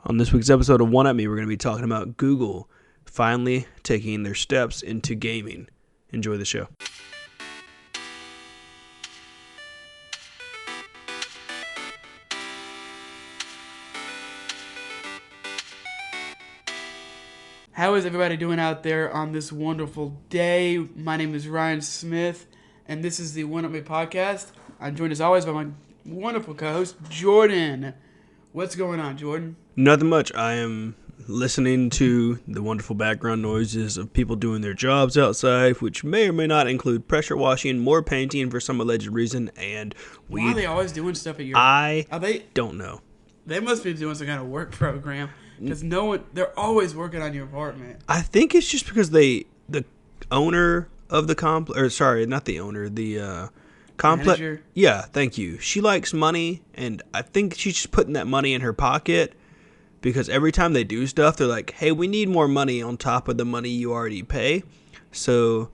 On this week's episode of One At Me, we're going to be talking about Google finally taking their steps into gaming. Enjoy the show. How is everybody doing out there on this wonderful day? My name is Ryan Smith, and this is the One Up Me podcast. I'm joined as always by my wonderful co-host, Jordan. What's going on, Jordan? Nothing much. I am listening to the wonderful background noises of people doing their jobs outside, which may or may not include pressure washing, more painting for some alleged reason, and weed. Why are they always doing stuff at your... don't know. They must be doing some kind of work program, because they're always working on your apartment. I think it's just because the owner of the complex, or sorry, not the owner, the complex. Yeah, thank you. She likes money, and I think she's just putting that money in her pocket because every time they do stuff, they're like, hey, we need more money on top of the money you already pay. So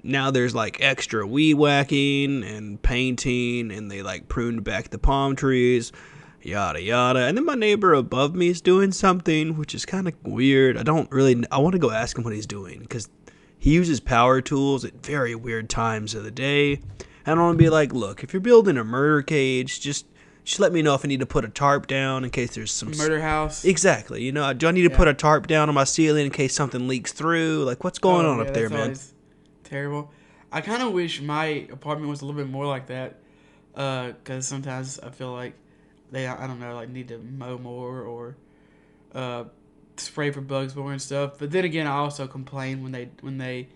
now there's like extra weed whacking and painting, and they like pruned back the palm trees. Yada yada. And then my neighbor above me is doing something which is kind of weird. I want to go ask him what he's doing because he uses power tools at very weird times of the day. And I want to be like, look, if you're building a murder cage, just let me know if I need to put a tarp down in case there's some murder house. Exactly. You know, do I need to put a tarp down on my ceiling in case something leaks through? Like, what's going on up there, man? Terrible. I kind of wish my apartment was a little bit more like that because sometimes I feel like need to mow more or spray for bugs more and stuff. But then again, I also complain when they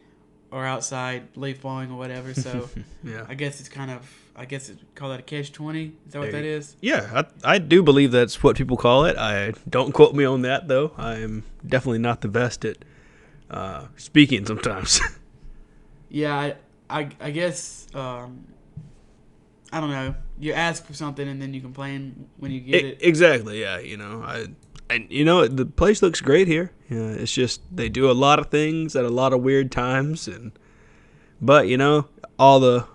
are outside leaf blowing or whatever. So yeah, I guess it's call that a catch-20. Is that what that is? Yeah, I do believe that's what people call it. I don't quote me on that though. I am definitely not the best at speaking sometimes. Yeah, I guess. I don't know. You ask for something and then you complain when you get it. Exactly. Yeah. You know, the place looks great here. Yeah, it's just they do a lot of things at a lot of weird times, but you know, all the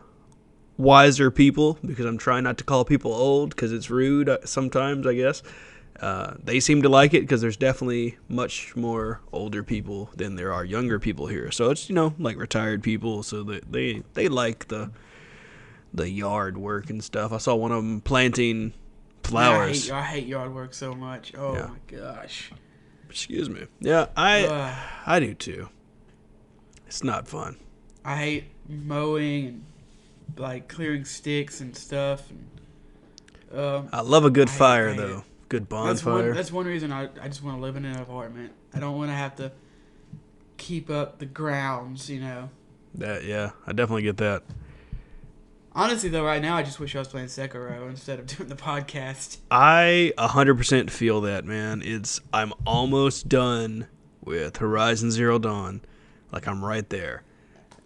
wiser people, because I'm trying not to call people old because it's rude sometimes, I guess. They seem to like it because there's definitely much more older people than there are younger people here. So it's, you know, like retired people, so they like the yard work and stuff. I saw one of them planting flowers. I hate yard work so much. Oh yeah. My gosh. Excuse me. Yeah, I do too. It's not fun. I hate mowing and like clearing sticks and stuff. And, I love a good fire though. Good bonfire. That's one reason I just want to live in an apartment. I don't want to have to keep up the grounds, you know. Yeah, I definitely get that. Honestly, though, right now I just wish I was playing Sekiro instead of doing the podcast. I 100% feel that, man. I'm almost done with Horizon Zero Dawn. Like, I'm right there.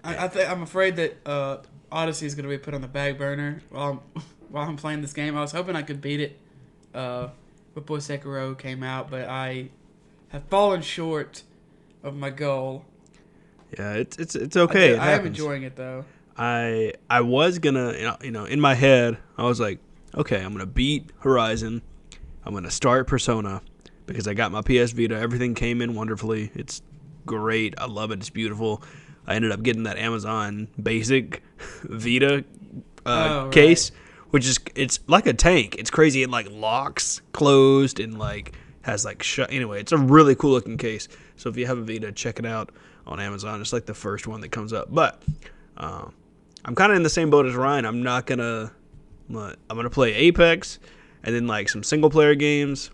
I'm afraid that Odyssey is going to be put on the back burner while I'm playing this game. I was hoping I could beat it before Sekiro came out, but I have fallen short of my goal. Yeah, it's okay. I am enjoying it, though. I was gonna, you know, in my head, I was like, okay, I'm gonna beat Horizon. I'm gonna start Persona because I got my PS Vita. Everything came in wonderfully. It's great. I love it. It's beautiful. I ended up getting that Amazon basic Vita case, which is, it's like a tank. It's crazy. It like locks closed and like has like shut. Anyway, it's a really cool looking case. So if you have a Vita, check it out on Amazon. It's like the first one that comes up. But I'm kind of in the same boat as Ryan. I'm gonna play Apex, and then like some single player games,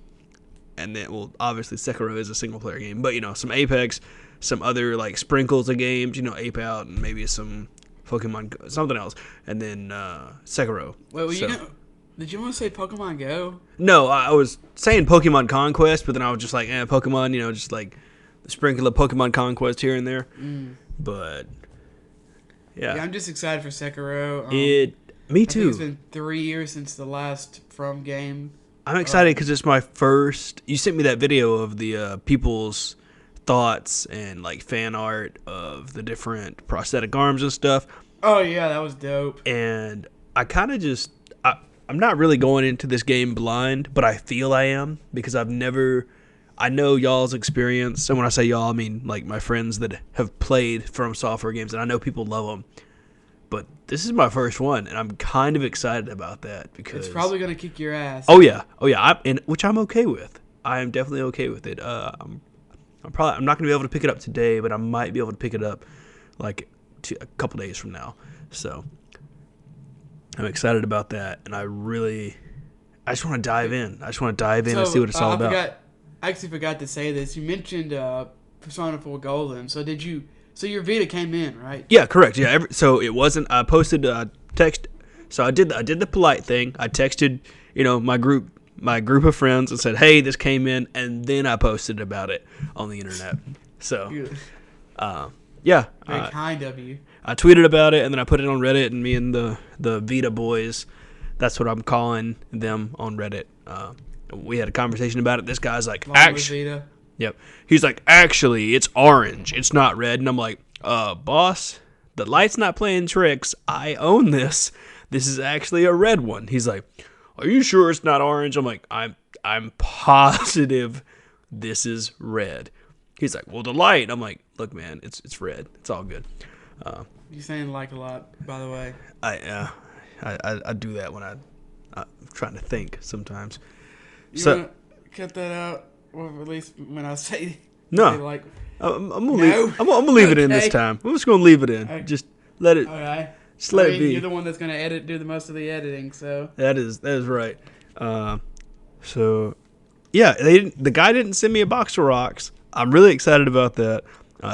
and then, well, obviously Sekiro is a single player game, but you know, some Apex, some other like sprinkles of games, you know, Ape Out, and maybe some Pokemon, something else, and then Sekiro. Wait, did you want to say Pokemon Go? No, I was saying Pokemon Conquest, but then I was just like, Pokemon, you know, just like the sprinkle of Pokemon Conquest here and there, but. Yeah, I'm just excited for Sekiro. Me too. It's been 3 years since the last From game. I'm excited because it's my first. You sent me that video of the people's thoughts and like fan art of the different prosthetic arms and stuff. Oh yeah, that was dope. And I kind of just I'm not really going into this game blind, but I feel I am because I know y'all's experience, and when I say y'all, I mean like my friends that have played FromSoftware games, and I know people love them. But this is my first one, and I'm kind of excited about that because It's probably gonna kick your ass. Oh yeah, which I'm okay with. I am definitely okay with it. I'm not going to be able to pick it up today, but I might be able to pick it up like a couple days from now. So I'm excited about that, and I just want to dive in. I just want to dive in and see what it's all about. I actually forgot to say this. You mentioned Persona 4 Golden. So your Vita came in, right? Yeah, correct. Yeah, so it wasn't. I posted a text. So I did the polite thing. I texted, my group of friends and said, "Hey, this came in," and then I posted about it on the internet. So, yeah, very kind of you. I tweeted about it, and then I put it on Reddit, and me and the Vita boys, that's what I'm calling them on Reddit. We had a conversation about it. This guy's like, Vita. Yep. He's like, actually, it's orange. It's not red. And I'm like, boss, the light's not playing tricks. I own this. This is actually a red one. He's like, are you sure it's not orange? I'm like, I'm positive this is red. He's like, well, the light. I'm like, look, man, it's red. It's all good. You're saying like a lot, by the way. I do that when I'm trying to think sometimes. You want to cut that out? Or at least when I say no, like, I'm gonna leave it in this time. I'm just gonna leave it in. Okay. Just let it. Okay. Just let it be. You're the one that's gonna do the most of the editing, so that is right. So yeah, the guy didn't send me a box of rocks. I'm really excited about that.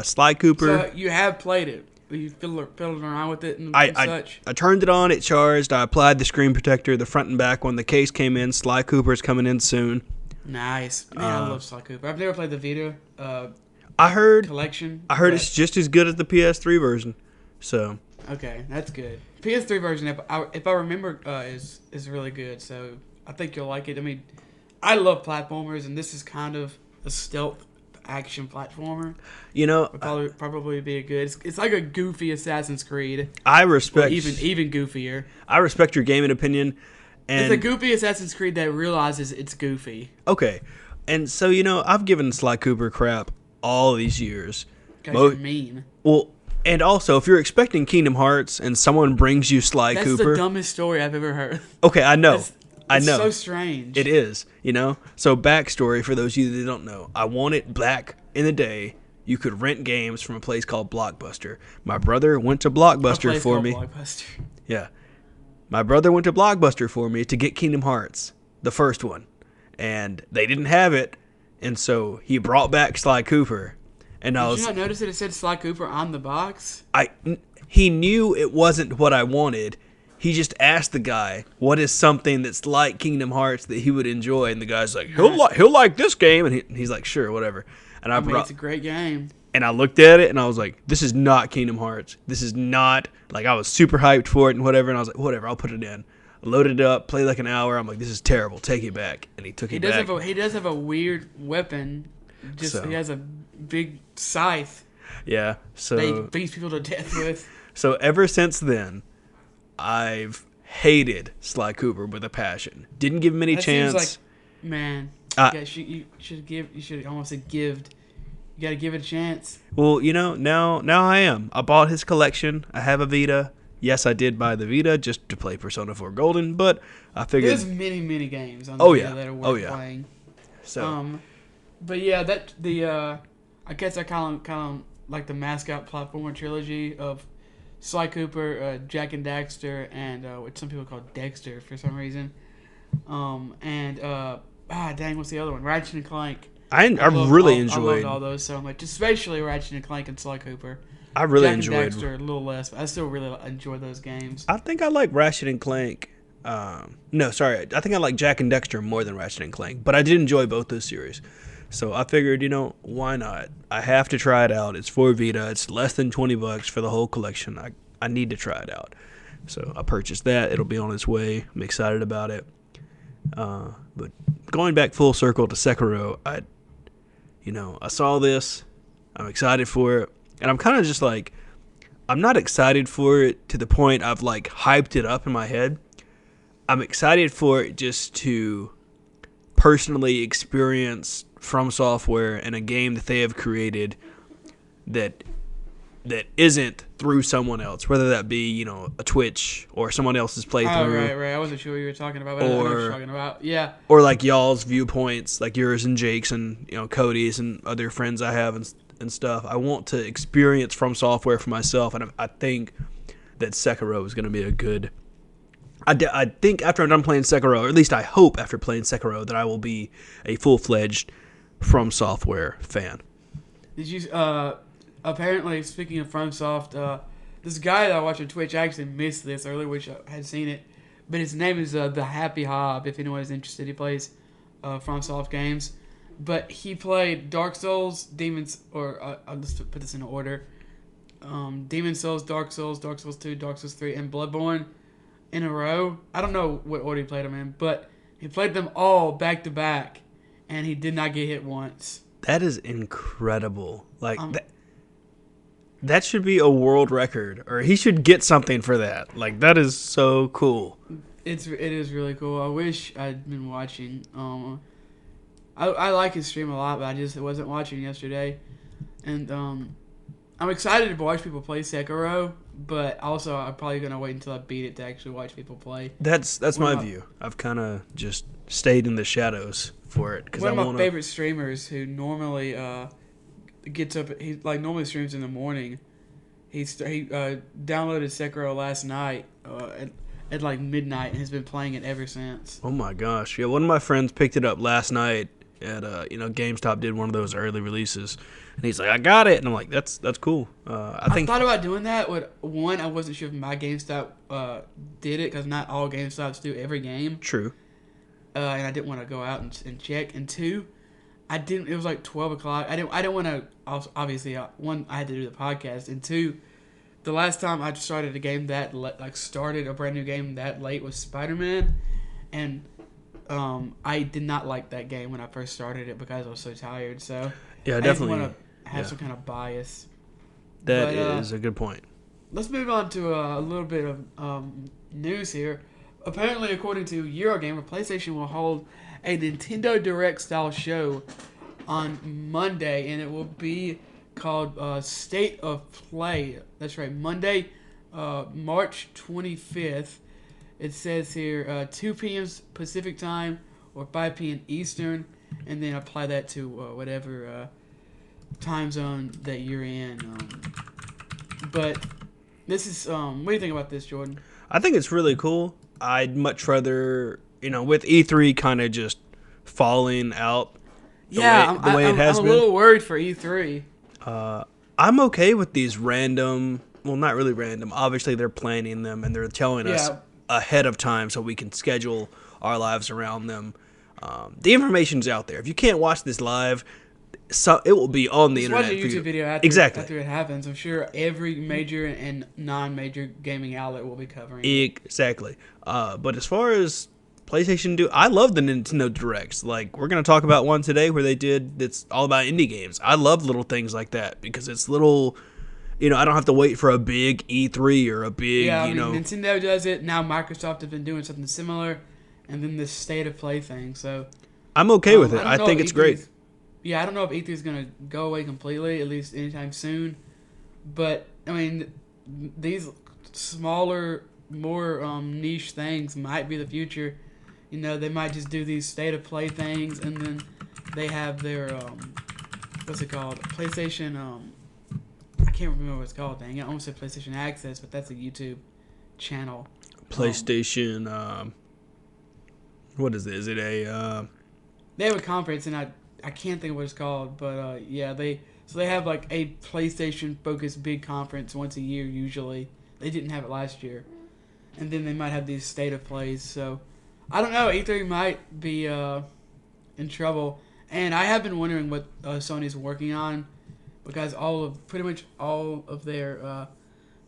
Sly Cooper. So you have played it. You fiddling around with it and such. I turned it on. It charged. I applied the screen protector, the front and back one. The case came in. Sly Cooper's coming in soon. Nice. Man, I love Sly Cooper. I've never played the Vita collection. I heard it's just as good as the PS3 version. So okay, that's good. PS3 version, if I remember, is really good. So I think you'll like it. I mean, I love platformers, and this is kind of a stealth action platformer. Would probably be a good. It's like a goofy Assassin's Creed. I respect even goofier. I respect your gaming opinion. And it's a goofy Assassin's Creed that realizes it's goofy. Okay. And so, I've given Sly Cooper crap all these years. Because you're mean. Well, and also, if you're expecting Kingdom Hearts and someone brings you Sly Cooper... That's the dumbest story I've ever heard. Okay, I know. It's so strange. It is, So, backstory for those of you that don't know. I wanted back in the day, you could rent games from a place called Blockbuster. My brother went to Blockbuster for me. Blockbuster. Yeah. My brother went to Blockbuster for me to get Kingdom Hearts, the first one, and they didn't have it, and so he brought back Sly Cooper, and Did you not notice that it said Sly Cooper on the box? He knew it wasn't what I wanted. He just asked the guy, what is something that's like Kingdom Hearts that he would enjoy, and the guy's like, he'll like this game, and he's like, sure, whatever. And it's a great game. And I looked at it, and I was like, this is not Kingdom Hearts. This is not, I was super hyped for it and whatever, and I was like, whatever, I'll put it in. I loaded it up, played like an hour. I'm like, this is terrible. Take it back. And he took it back. He does have a weird weapon. He has a big scythe. Yeah. So that he beats people to death with. So ever since then, I've hated Sly Cooper with a passion. Didn't give him any chance. Seems like, man, you should almost have gived. You got to give it a chance. Well, now I am. I bought his collection. I have a Vita. Yes, I did buy the Vita just to play Persona 4 Golden, but I figured there's many games on the Vita that are worth playing. So, but yeah, I guess I kind of like the mascot platformer trilogy of Sly Cooper, Jak and Daxter, and what some people call Dexter for some reason. What's the other one? Ratchet and Clank. I really enjoyed all those so much, especially Ratchet and Clank and Sly Cooper. I really Jak enjoyed and Daxter a little less, but I still really enjoy those games. I think I like Ratchet and Clank. I think I like Jak and Daxter more than Ratchet and Clank, but I did enjoy both those series. So I figured, why not? I have to try it out. It's for Vita. It's less than $20 for the whole collection. I need to try it out. So I purchased that. It'll be on its way. I'm excited about it. But going back full circle to Sekiro, I saw this. I'm excited for it. And I'm kind of just I'm not excited for it to the point I've hyped it up in my head. I'm excited for it just to personally experience FromSoftware and a game that they have created that isn't through someone else, whether that be a Twitch or someone else's playthrough. Oh, right. I wasn't sure what you were talking about, but I know what you're talking about. Yeah. Or like y'all's viewpoints, like yours and Jake's and Cody's and other friends I have and stuff. I want to experience FromSoftware for myself, and I think that Sekiro is going to be a good. I think after I'm done playing Sekiro, or at least I hope after playing Sekiro, that I will be a full-fledged FromSoftware fan. Did you? Apparently, speaking of FromSoft, this guy that I watch on Twitch, I actually missed this earlier, which I had seen it, but his name is The Happy Hob. If anyone is interested, he plays FromSoft games, but he played Dark Souls, Demons, or I'll just put this in order: Demon Souls, Dark Souls 2, Dark Souls 3, and Bloodborne in a row. I don't know what order he played them in, but he played them all back to back, and he did not get hit once. That is incredible. Like that should be a world record, or he should get something for that. Like that is so cool. It is really cool. I wish I'd been watching. I like his stream a lot, but I just wasn't watching yesterday, and I'm excited to watch people play Sekiro, but also I'm probably gonna wait until I beat it to actually watch people play. That's my view. I've kind of just stayed in the shadows for it because one of my favorite streamers who normally gets up. He normally streams in the morning. He downloaded Sekiro last night at like midnight and has been playing it ever since. Oh my gosh! Yeah, one of my friends picked it up last night at GameStop did one of those early releases, and he's like, "I got it," and I'm like, "That's cool." I thought about doing that. With one, I wasn't sure if my GameStop did it because not all GameStops do every game. True. And I didn't want to go out and check. And two, I didn't. It was like 12 o'clock. I didn't want to. Obviously, one, I had to do the podcast, and two, the last time I started a game that started a brand new game that late was Spider-Man, and I did not like that game when I first started it because I was so tired. So yeah, definitely I didn't want to have some kind of bias. That is a good point. Let's move on to a little bit of news here. Apparently, according to Eurogamer, PlayStation will hold a Nintendo Direct style show on Monday, and it will be called State of Play. That's right, Monday, March 25th. It says here 2 p.m. Pacific time or 5 p.m. Eastern, and then apply that to whatever time zone that you're in. But this is what do you think about this, Jordan? I think it's really cool. I'd much rather, with E3 kind of just falling out the way it has been. I'm a little worried for E3. I'm okay with these random, well, not really random. Obviously, they're planning them and they're telling us ahead of time so we can schedule our lives around them. The information's out there. If you can't watch this live, it will be on the internet. Watch a YouTube video after it happens. I'm sure every major and non-major gaming outlet will be covering it. Exactly. But as far as PlayStation I love the Nintendo Directs. Like, we're going to talk about one today where it's all about indie games. I love little things like that because it's little, I don't have to wait for a big E3 or a big, Nintendo does it. Now Microsoft has been doing something similar. And then this State of Play thing. So I'm okay with it. I think it's great. Yeah, I don't know if E3 is going to go away completely, at least anytime soon. But, these smaller, more niche things might be the future. They might just do these State of Play things, and then they have their, what's it called? PlayStation, I can't remember what it's called, dang it. I almost said PlayStation Access, but that's a YouTube channel. PlayStation, what is it? Is it a... They have a conference, and I can't think of what it's called, but they have like a PlayStation focused big conference once a year usually. They didn't have it last year, and then they might have these State of Plays. So I don't know. E3 might be in trouble, and I have been wondering what Sony's working on because pretty much all of their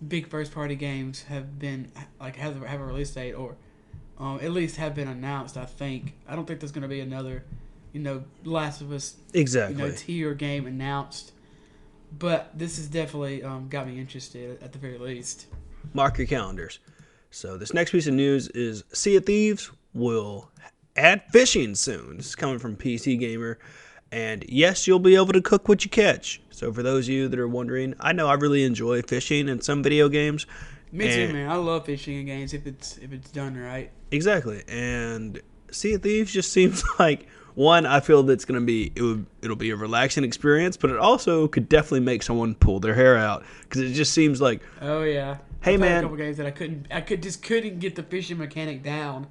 big first party games have been have a release date or at least have been announced. I don't think there's going to be another. Last of Us tier game announced. But this has definitely got me interested at the very least. Mark your calendars. So this next piece of news is Sea of Thieves will add fishing soon. This is coming from PC Gamer. And yes, you'll be able to cook what you catch. So for those of you that are wondering, I know I really enjoy fishing in some video games. Me too, man. I love fishing in games if it's done right. Exactly. And Sea of Thieves just seems like one, I feel that's going to be it'll be a relaxing experience, but it also could definitely make someone pull their hair out because it just seems like, oh yeah, hey I've man, had a couple games that I couldn't get the fishing mechanic down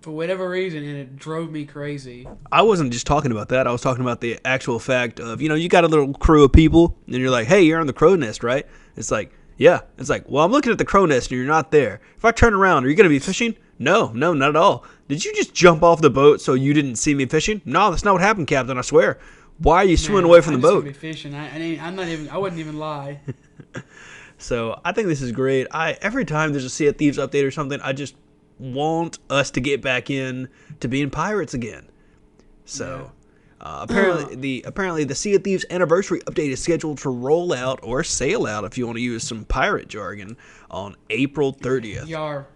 for whatever reason, and it drove me crazy. I wasn't just talking about that. I was talking about the actual fact of, you got a little crew of people and you're like, hey, you're on the crow nest, right? It's like, yeah. It's like, well, I'm looking at the crow nest and you're not there. If I turn around, are you going to be fishing? No, not at all. Did you just jump off the boat so you didn't see me fishing? No, that's not what happened, Captain, I swear. Why are you swimming away from the boat? I'm just gonna be fishing. I wouldn't even lie. So I think this is great. Every time there's a Sea of Thieves update or something, I just want us to get back in to being pirates again. So apparently the Sea of Thieves anniversary update is scheduled to roll out or sail out, if you want to use some pirate jargon, on April 30th.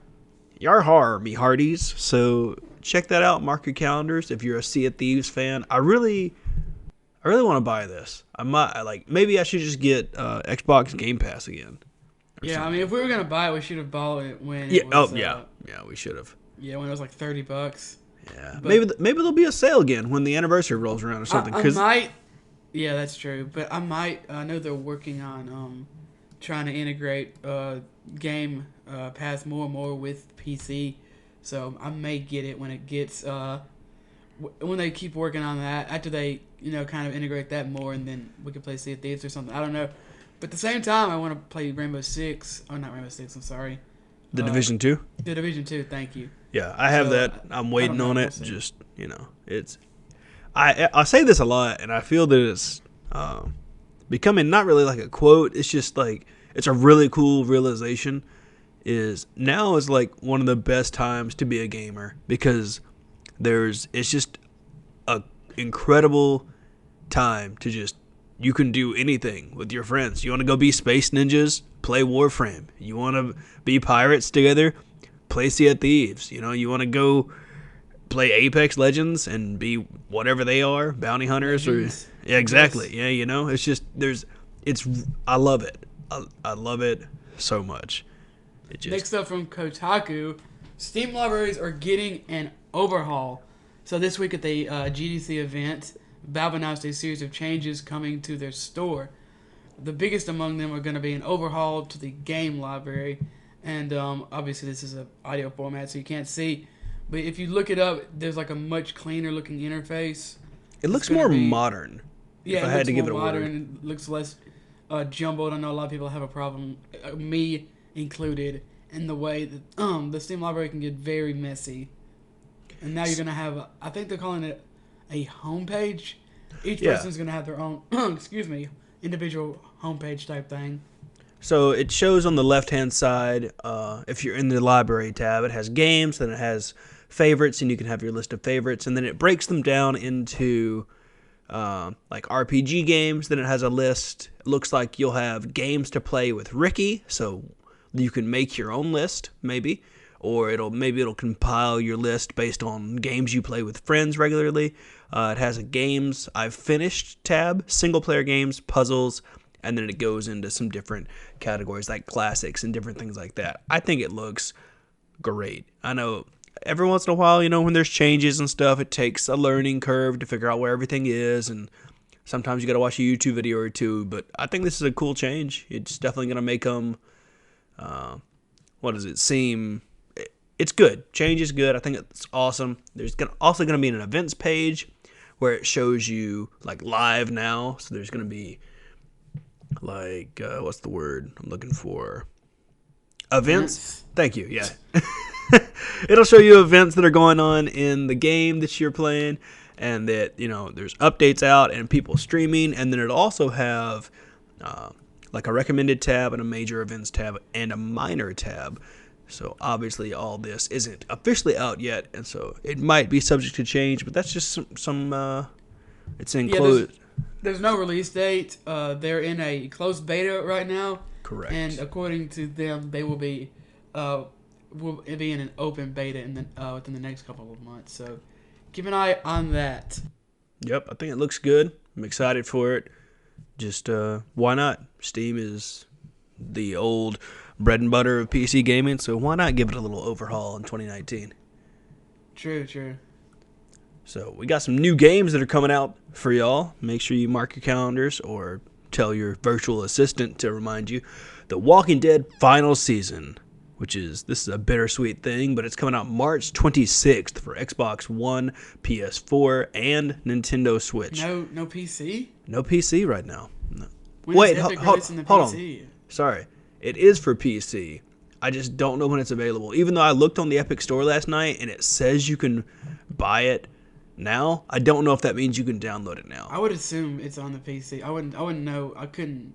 Yar har, me hearties. So check that out. Mark your calendars if you're a Sea of Thieves fan. I really want to buy this. Maybe I should just get Xbox Game Pass again. Yeah, something. I mean, if we were gonna buy it, we should have bought it when. Yeah. It was, we should have. Yeah, when it was like $30. Yeah. But maybe there'll be a sale again when the anniversary rolls around or something. I might. Yeah, that's true. But I might. I know they're working on trying to integrate Game Pass more and more with PC, so I may get it when it gets when they keep working on that. After they kind of integrate that more, and then we can play Sea of Thieves or something. I don't know. But at the same time, I want to play Rainbow Six. Oh, not Rainbow Six. I'm sorry. The Division 2? The Division 2, thank you. Yeah, I have that. I'm waiting on it. Just, it's... I say this a lot, and I feel that it's becoming not really like a quote. It's just like, it's a really cool realization. Now is like one of the best times to be a gamer because it's just a incredible time to just, you can do anything with your friends. You want to go be space ninjas? Play Warframe. You want to be pirates together? Play Sea of Thieves. You want to go play Apex Legends and be whatever they are, bounty hunters Legends. Or yeah, exactly. Yes. Yeah, it's just I love it. I love it so much. Next up from Kotaku, Steam libraries are getting an overhaul. So this week at the GDC event, Valve announced a series of changes coming to their store. The biggest among them are going to be an overhaul to the game library. And obviously this is an audio format, so you can't see. But if you look it up, there's like a much cleaner looking interface. It looks more modern. Yeah, if I had to give it a word. It looks less jumbled. I know a lot of people have a problem, me included, in the way that the Steam library can get very messy. And now you're going to have, I think they're calling it a homepage. Each person's going to have their own, individual homepage type thing. So it shows on the left-hand side, if you're in the library tab, it has games, then it has favorites, and you can have your list of favorites, and then it breaks them down into like RPG games. Then it has a list. It looks like you'll have games to play with Ricky, so you can make your own list, maybe. Or it'll compile your list based on games you play with friends regularly. It has a games I've finished tab, single-player games, puzzles, and then it goes into some different categories like classics and different things like that. I think it looks great. I know every once in a while, when there's changes and stuff, it takes a learning curve to figure out where everything is, and sometimes you got to watch a YouTube video or two, but I think this is a cool change. It's definitely going to make them, it's good. Change is good. I think it's awesome. There's also going to be an events page where it shows you like live now, so there's going to be like, what's the word I'm looking for? Events? Thank you, yeah. It'll show you events that are going on in the game that you're playing, and that, there's updates out and people streaming, and then it'll also have like a recommended tab and a major events tab and a minor tab. So obviously all this isn't officially out yet, and so it might be subject to change, but that's just some it's in closed. There's no release date. They're in a closed beta right now. Correct. And according to them, they will be will be in an open beta within the next couple of months. So keep an eye on that. Yep, I think it looks good. I'm excited for it. Just why not? Steam is the old bread and butter of PC gaming, so why not give it a little overhaul in 2019? True. So we got some new games that are coming out for y'all. Make sure you mark your calendars or tell your virtual assistant to remind you. The Walking Dead final season, this is a bittersweet thing, but it's coming out March 26th for Xbox One, PS4, and Nintendo Switch. No PC? No PC right now. No. Wait, hold on. Sorry. It is for PC. I just don't know when it's available. Even though I looked on the Epic Store last night and it says you can buy it now, I don't know if that means you can download it now. I would assume it's on the PC. I wouldn't know. I couldn't.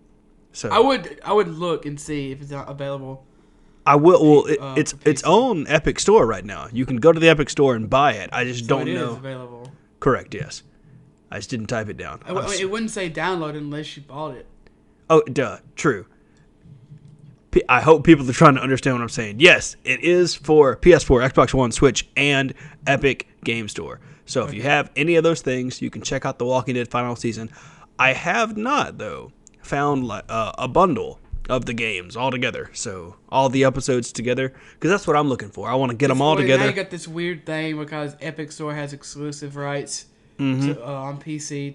So I would look and see if it's available. I will. Well, it's its own Epic Store right now. You can go to the Epic Store and buy it. I just don't know. It is available. Correct. Yes. I just didn't type it down. It wouldn't say download unless you bought it. Oh, duh. True. I hope people are trying to understand what I'm saying. Yes, it is for PS4, Xbox One, Switch, and Epic Game Store. So if you have any of those things, you can check out The Walking Dead final season. I have not, though, found a bundle of the games all together. So all the episodes together, because that's what I'm looking for. I want to get them all together. Now you got this weird thing because Epic Store has exclusive rights on PC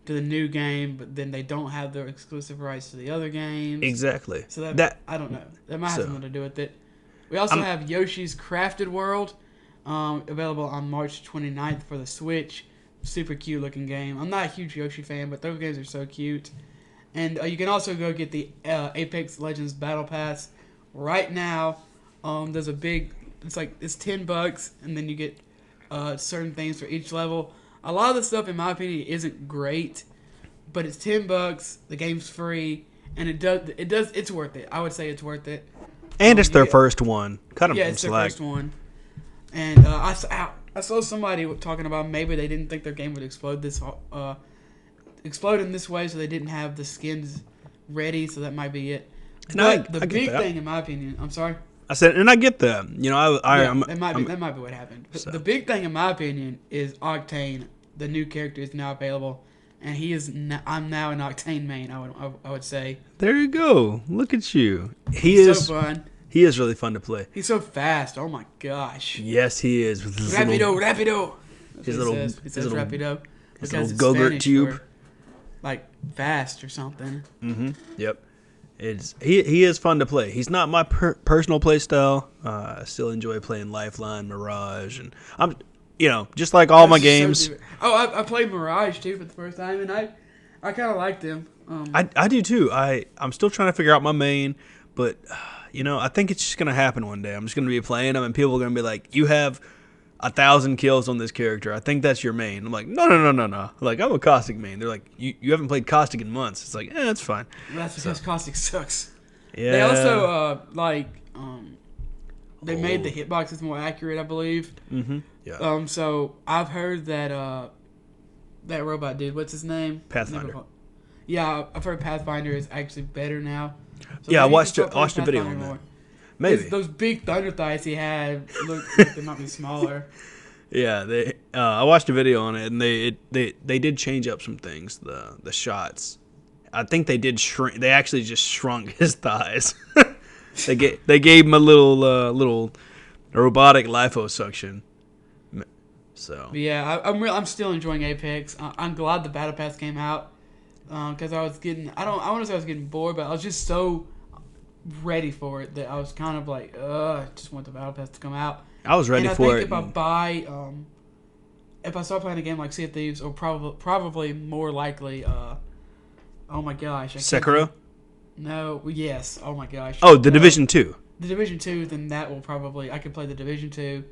to the new game, but then they don't have their exclusive rights to the other games. Exactly. So that I don't know. That might have something to do with it. We also have Yoshi's Crafted World, available on March 29th for the Switch. Super cute looking game. I'm not a huge Yoshi fan, but those games are so cute. And you can also go get the Apex Legends Battle Pass right now. There's a big, it's $10, and then you get certain things for each level. A lot of the stuff, in my opinion, isn't great, but it's $10. The game's free, and it's worth it. I would say it's worth it. And it's their first one. Cut them it's their first one. And I saw somebody talking about maybe they didn't think their game would explode in this way, so they didn't have the skins ready. So that might be it. And the big thing, in my opinion, I'm sorry. I said, and I get that. You know, that might be what happened. So. The big thing, in my opinion, is Octane. The new character is now available, and I'm now an Octane main. I would say. There you go. Look at you. He's so fun. He is really fun to play. He's so fast. Oh my gosh. Yes, he is. With his Rapido. His little Rapido. His little Go-Gurt tube. Like fast or something. Mm-hmm. Yep. He is fun to play. He's not my personal play style. I still enjoy playing Lifeline, Mirage, and I'm, just like all my games. I played Mirage too for the first time, and I kind of liked him. I do too. I'm still trying to figure out my main, but I think it's just gonna happen one day. I'm just gonna be playing them, and people are gonna be like, "You have 1,000 kills on this character. I think that's your main." I'm like, no. Like, I'm a Caustic main. They're like, you haven't played Caustic in months. It's like, that's fine. That's because Caustic sucks. Yeah. They also they made the hitboxes more accurate, I believe. Mm-hmm. Yeah. So I've heard that that robot dude, what's his name? Pathfinder. Yeah, I've heard Pathfinder is actually better now. So yeah, I watched a video on that. Maybe those big thunder thighs he had look like they might be smaller. Yeah, I watched a video on it, and they did change up some things. The shots, I think they did shrink. They actually just shrunk his thighs. they gave him a little robotic liposuction. So yeah, I'm still enjoying Apex. I'm glad the Battle Pass came out because I was getting I want to say I was getting bored, but I was just so ready for it that I was kind of like, I just want the Battle Pass to come out. I was ready for it. If I buy, if I start playing a game like Sea of Thieves, or probably more likely, oh my gosh, Sekiro? No, yes, oh my gosh. Oh, the Division 2. The Division 2, then that will probably, I can play the Division 2,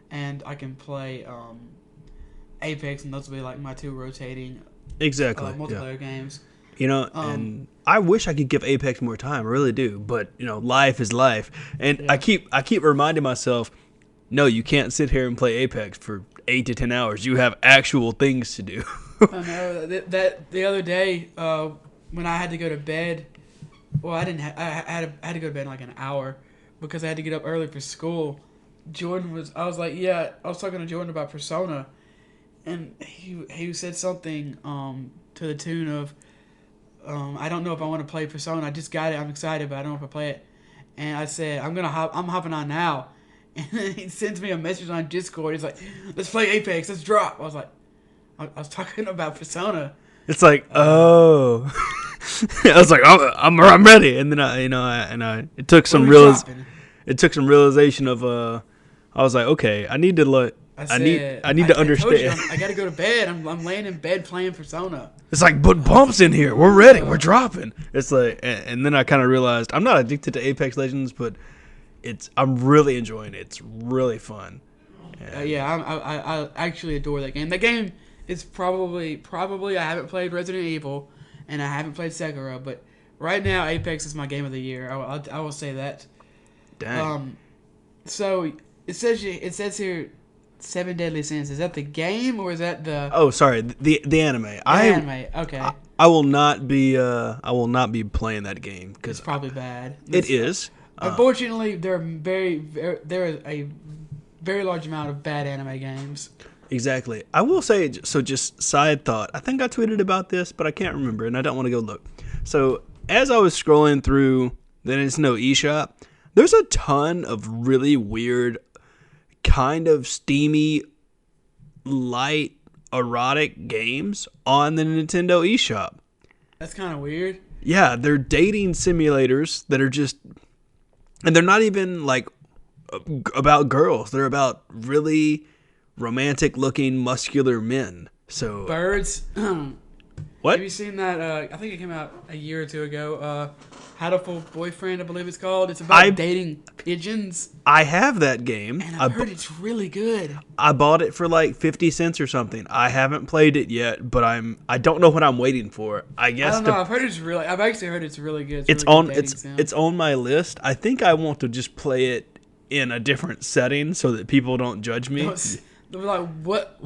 and I can play Apex, and those will be like my two rotating multiplayer games. And I wish I could give Apex more time. I really do. But, life is life. And yeah. I keep reminding myself, no, you can't sit here and play Apex for 8 to 10 hours. You have actual things to do. I know. That the other day, when I had to go to bed, well, I had to go to bed in like an hour. because I had to get up early for school. I was like, yeah, I was talking to Jordan about Persona, and he said something to the tune of, I don't know if I want to play Persona. I just got it. I'm excited, but I don't know if I play it. And I said, I'm hopping on now. And then he sends me a message on Discord. He's like, let's play Apex. Let's drop. I was like, I was talking about Persona. It's like, oh. I was like, I'm ready. And then it took some realization of I was like, okay, I need to I need to understand. I got to go to bed. I'm laying in bed playing Persona. It's like, but Bump's in here. We're ready. We're dropping. It's like, and then I kind of realized I'm not addicted to Apex Legends, but I'm really enjoying it. It's really fun. I actually adore that game. That game is probably I haven't played Resident Evil, and I haven't played Sekiro, but right now Apex is my game of the year. I will say that. Dang. So it says here, 7 Deadly Sins. Is that the game or is that the? Oh, sorry, the anime. Anime. Okay. I will not be playing that game because it's probably bad. It is. Unfortunately, there is a very large amount of bad anime games. Exactly. I will say, so just side thought. I think I tweeted about this, but I can't remember, and I don't want to go look. So as I was scrolling through the Nintendo eShop, there's a ton of really weird, kind of steamy, light, erotic games on the Nintendo eShop. That's kind of weird. Yeah, they're dating simulators that are just, and they're not even like about girls. They're about really romantic-looking, muscular men. So Birds. What? Have you seen that? I think it came out a year or two ago. Hatoful Boyfriend, I believe it's called. It's about dating pigeons. I have that game. And I've heard it's really good. I bought it for like 50 cents or something. I haven't played it yet, but I don't know what I'm waiting for. I guess I don't know. I've actually heard it's really good. It's on my list. I think I want to just play it in a different setting so that people don't judge me. They're like, what?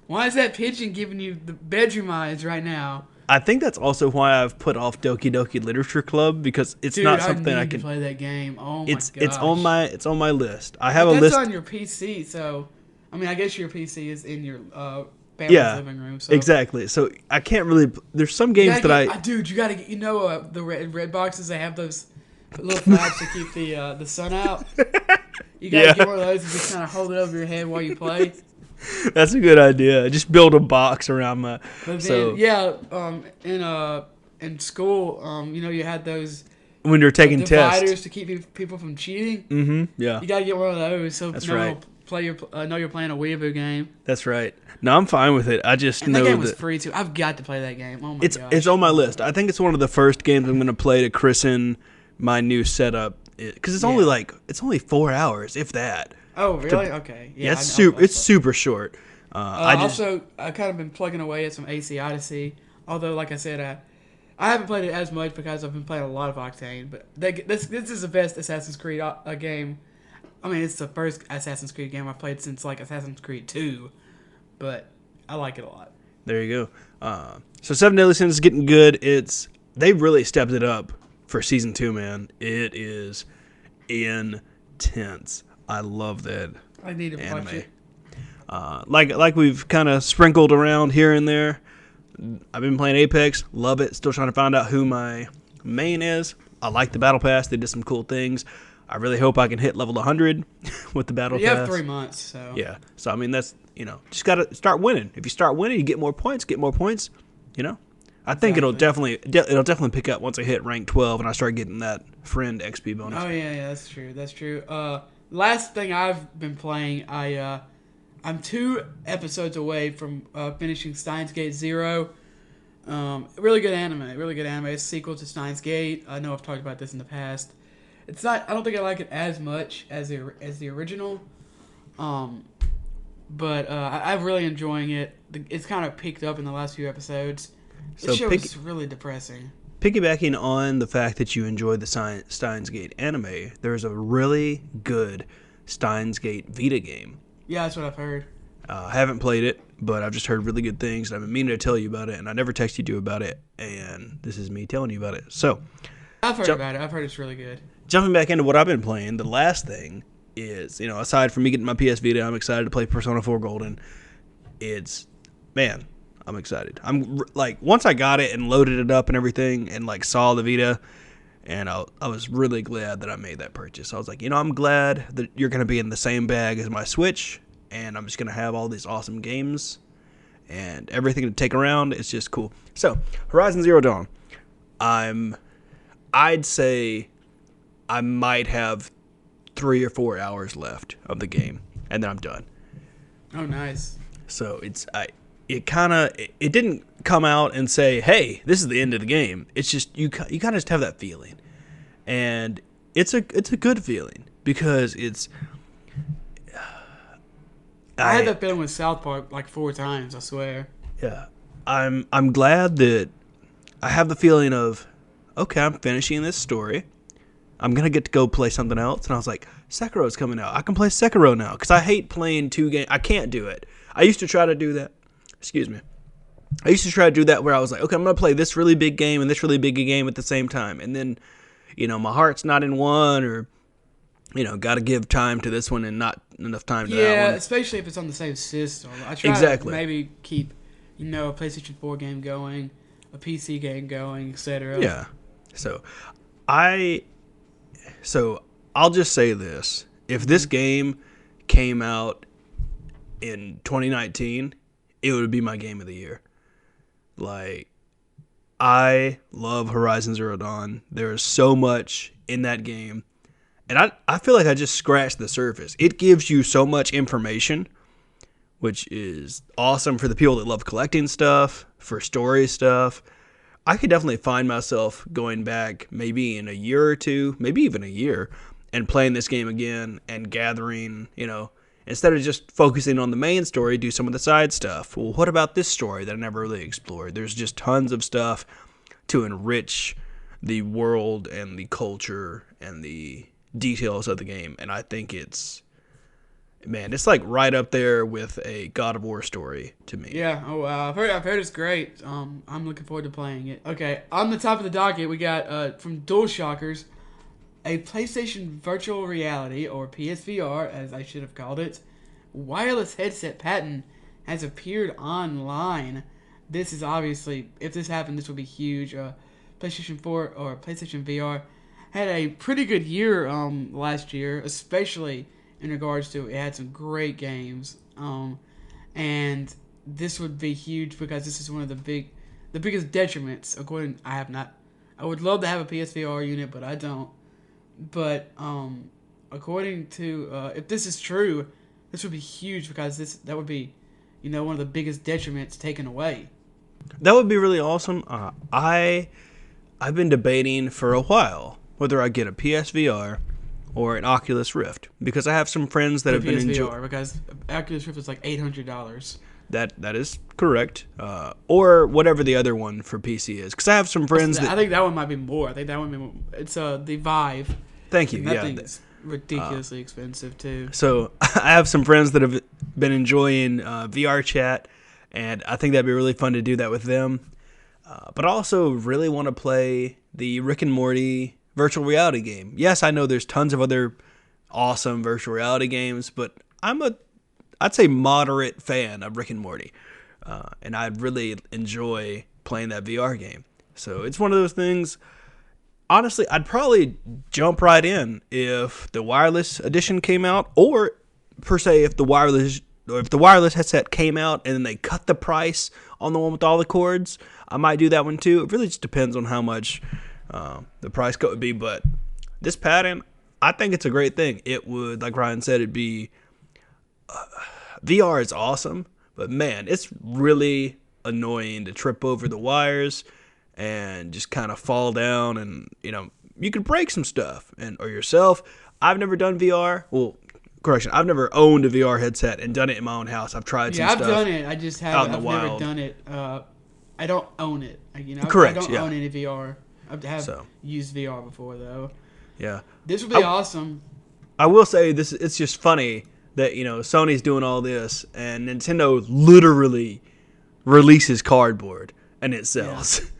Why is that pigeon giving you the bedroom eyes right now? I think that's also why I've put off Doki Doki Literature Club, because it's not something I can play that game. Oh my gosh. It's on my list. I have a list. That's on your PC, so I mean, I guess your PC is in your family's living room. So. Exactly. So I can't really. There's some games dude, you gotta get. You know, the red boxes, they have those little flaps to keep the sun out. You gotta get one of those and just kind of hold it over your head while you play. That's a good idea. Just build a box around my. But then, in school, you had those when you're taking dividers tests to keep people from cheating. Mm-hmm. Yeah. You gotta get one of those so that's no right. one will know you're playing a weeaboo game. That's right. No, I'm fine with it. I just know that game was free too. I've got to play that game. Oh my gosh. It's on my list. I think it's one of the first games I'm going to play to christen my new setup, because it's only 4 hours, if that. Oh really? Okay. Yeah, it's super short. I've kind of been plugging away at some AC Odyssey. Although, like I said, I haven't played it as much because I've been playing a lot of Octane. But this is the best Assassin's Creed game. I mean, it's the first Assassin's Creed game I've played since like Assassin's Creed 2. But I like it a lot. There you go. So 7 Deadly Sins is getting good. They've really stepped it up for season 2, man. It is intense. I love that. I need to anime. watch it. Like we've kind of sprinkled around here and there. I've been playing Apex, love it. Still trying to find out who my main is. I like the battle pass. They did some cool things. I really hope I can hit level 100 with the battle pass. You have 3 months, so yeah. So I mean, that's just gotta start winning. If you start winning, you get more points. I think it'll definitely pick up once I hit rank 12 and I start getting that friend XP bonus. Oh yeah, that's true. Last thing I've been playing, I'm 2 episodes away from finishing Steins Gate 0. Really good anime. It's a sequel to Steins Gate. I know I've talked about this in the past. It's not. I don't think I like it as much as the original. But I'm really enjoying it. It's kind of picked up in the last few episodes. The show is really depressing. Piggybacking on the fact that you enjoyed the Steins Gate anime, there's a really good Steins Gate Vita game. Yeah, that's what I've heard. I haven't played it, but I've just heard really good things. I've been meaning to tell you about it, and I never texted you about it, and this is me telling you about it. So, I've heard about it. I've heard it's really good. jumping back into what I've been playing, the last thing is, aside from me getting my PS Vita, I'm excited to play Persona 4 Golden. Man, I'm excited. I'm like, once I got it and loaded it up and everything and like saw the Vita, and I was really glad that I made that purchase. I was like, I'm glad that you're going to be in the same bag as my Switch, and I'm just going to have all these awesome games and everything to take around. It's just cool. So, Horizon Zero Dawn. I'd say I might have 3 or 4 hours left of the game, and then I'm done. Oh, nice. So it didn't come out and say, hey, this is the end of the game. It's just you kind of just have that feeling, and it's a good feeling because it's. I had that feeling with South Park like 4 times, I swear. Yeah, I'm glad that I have the feeling of, okay, I'm finishing this story. I'm going to get to go play something else. And I was like, Sekiro's coming out. I can play Sekiro now because I hate playing 2 games. I can't do it. I used to try to do that. Excuse me. I used to try to do that where I was like, okay, I'm going to play this really big game and this really big game at the same time. And then, my heart's not in one, or, got to give time to this one and not enough time to that one. Yeah, especially if it's on the same system. I try to maybe keep, a PlayStation 4 game going, a PC game going, etc. Yeah. So I'll just say this. If this game came out in 2019, it would be my game of the year. Like, I love Horizon Zero Dawn. There is so much in that game. And I feel like I just scratched the surface. It gives you so much information, which is awesome for the people that love collecting stuff, for story stuff. I could definitely find myself going back maybe in a year or two, maybe even a year, and playing this game again and gathering, instead of just focusing on the main story, do some of the side stuff. Well, what about this story that I never really explored? There's just tons of stuff to enrich the world and the culture and the details of the game. And I think it's like right up there with a God of War story to me. Yeah. Oh wow. I've heard it's great. I'm looking forward to playing it. Okay. On the top of the docket, we got from DualShockers, a PlayStation Virtual Reality, or PSVR, as I should have called it, wireless headset patent has appeared online. This is obviously, if this happened, this would be huge. PlayStation 4 or PlayStation VR had a pretty good year last year, especially in regards to it had some great games. And this would be huge because this is one of the biggest detriments. I would love to have a PSVR unit, but I don't. But according to if this is true, this would be huge because that would be, one of the biggest detriments taken away. That would be really awesome. I've been debating for a while whether I get a PSVR or an Oculus Rift, because I have some friends that have been enjoying. Because Oculus Rift is like $800. That is correct, or whatever the other one for PC is. Because I have some friends I think that one might be more. I think that one might be more. It's the Vive. Thank you. That thing's ridiculously expensive too. So I have some friends that have been enjoying VR chat, and I think that'd be really fun to do that with them. But I also really want to play the Rick and Morty virtual reality game. Yes, I know there's tons of other awesome virtual reality games, but I'd say moderate fan of Rick and Morty, and I'd really enjoy playing that VR game. So it's one of those things. Honestly, I'd probably jump right in if the wireless edition came out, or per se if the wireless headset came out and then they cut the price on the one with all the cords. I might do that one too. It really just depends on how much the price cut would be. But this patent, I think it's a great thing. It would, like Ryan said, it'd be VR is awesome, but man, it's really annoying to trip over the wires and just kind of fall down, and you could break some stuff or yourself. I've never done VR. Well, correction, I've never owned a VR headset and done it in my own house. I've tried some stuff. Yeah, I've done it. I just haven't. I've never done it. I don't own it. Correct. I don't own any VR. I've used VR before though. Yeah. This would be awesome. I will say this. It's just funny that Sony's doing all this and Nintendo literally releases cardboard and it sells.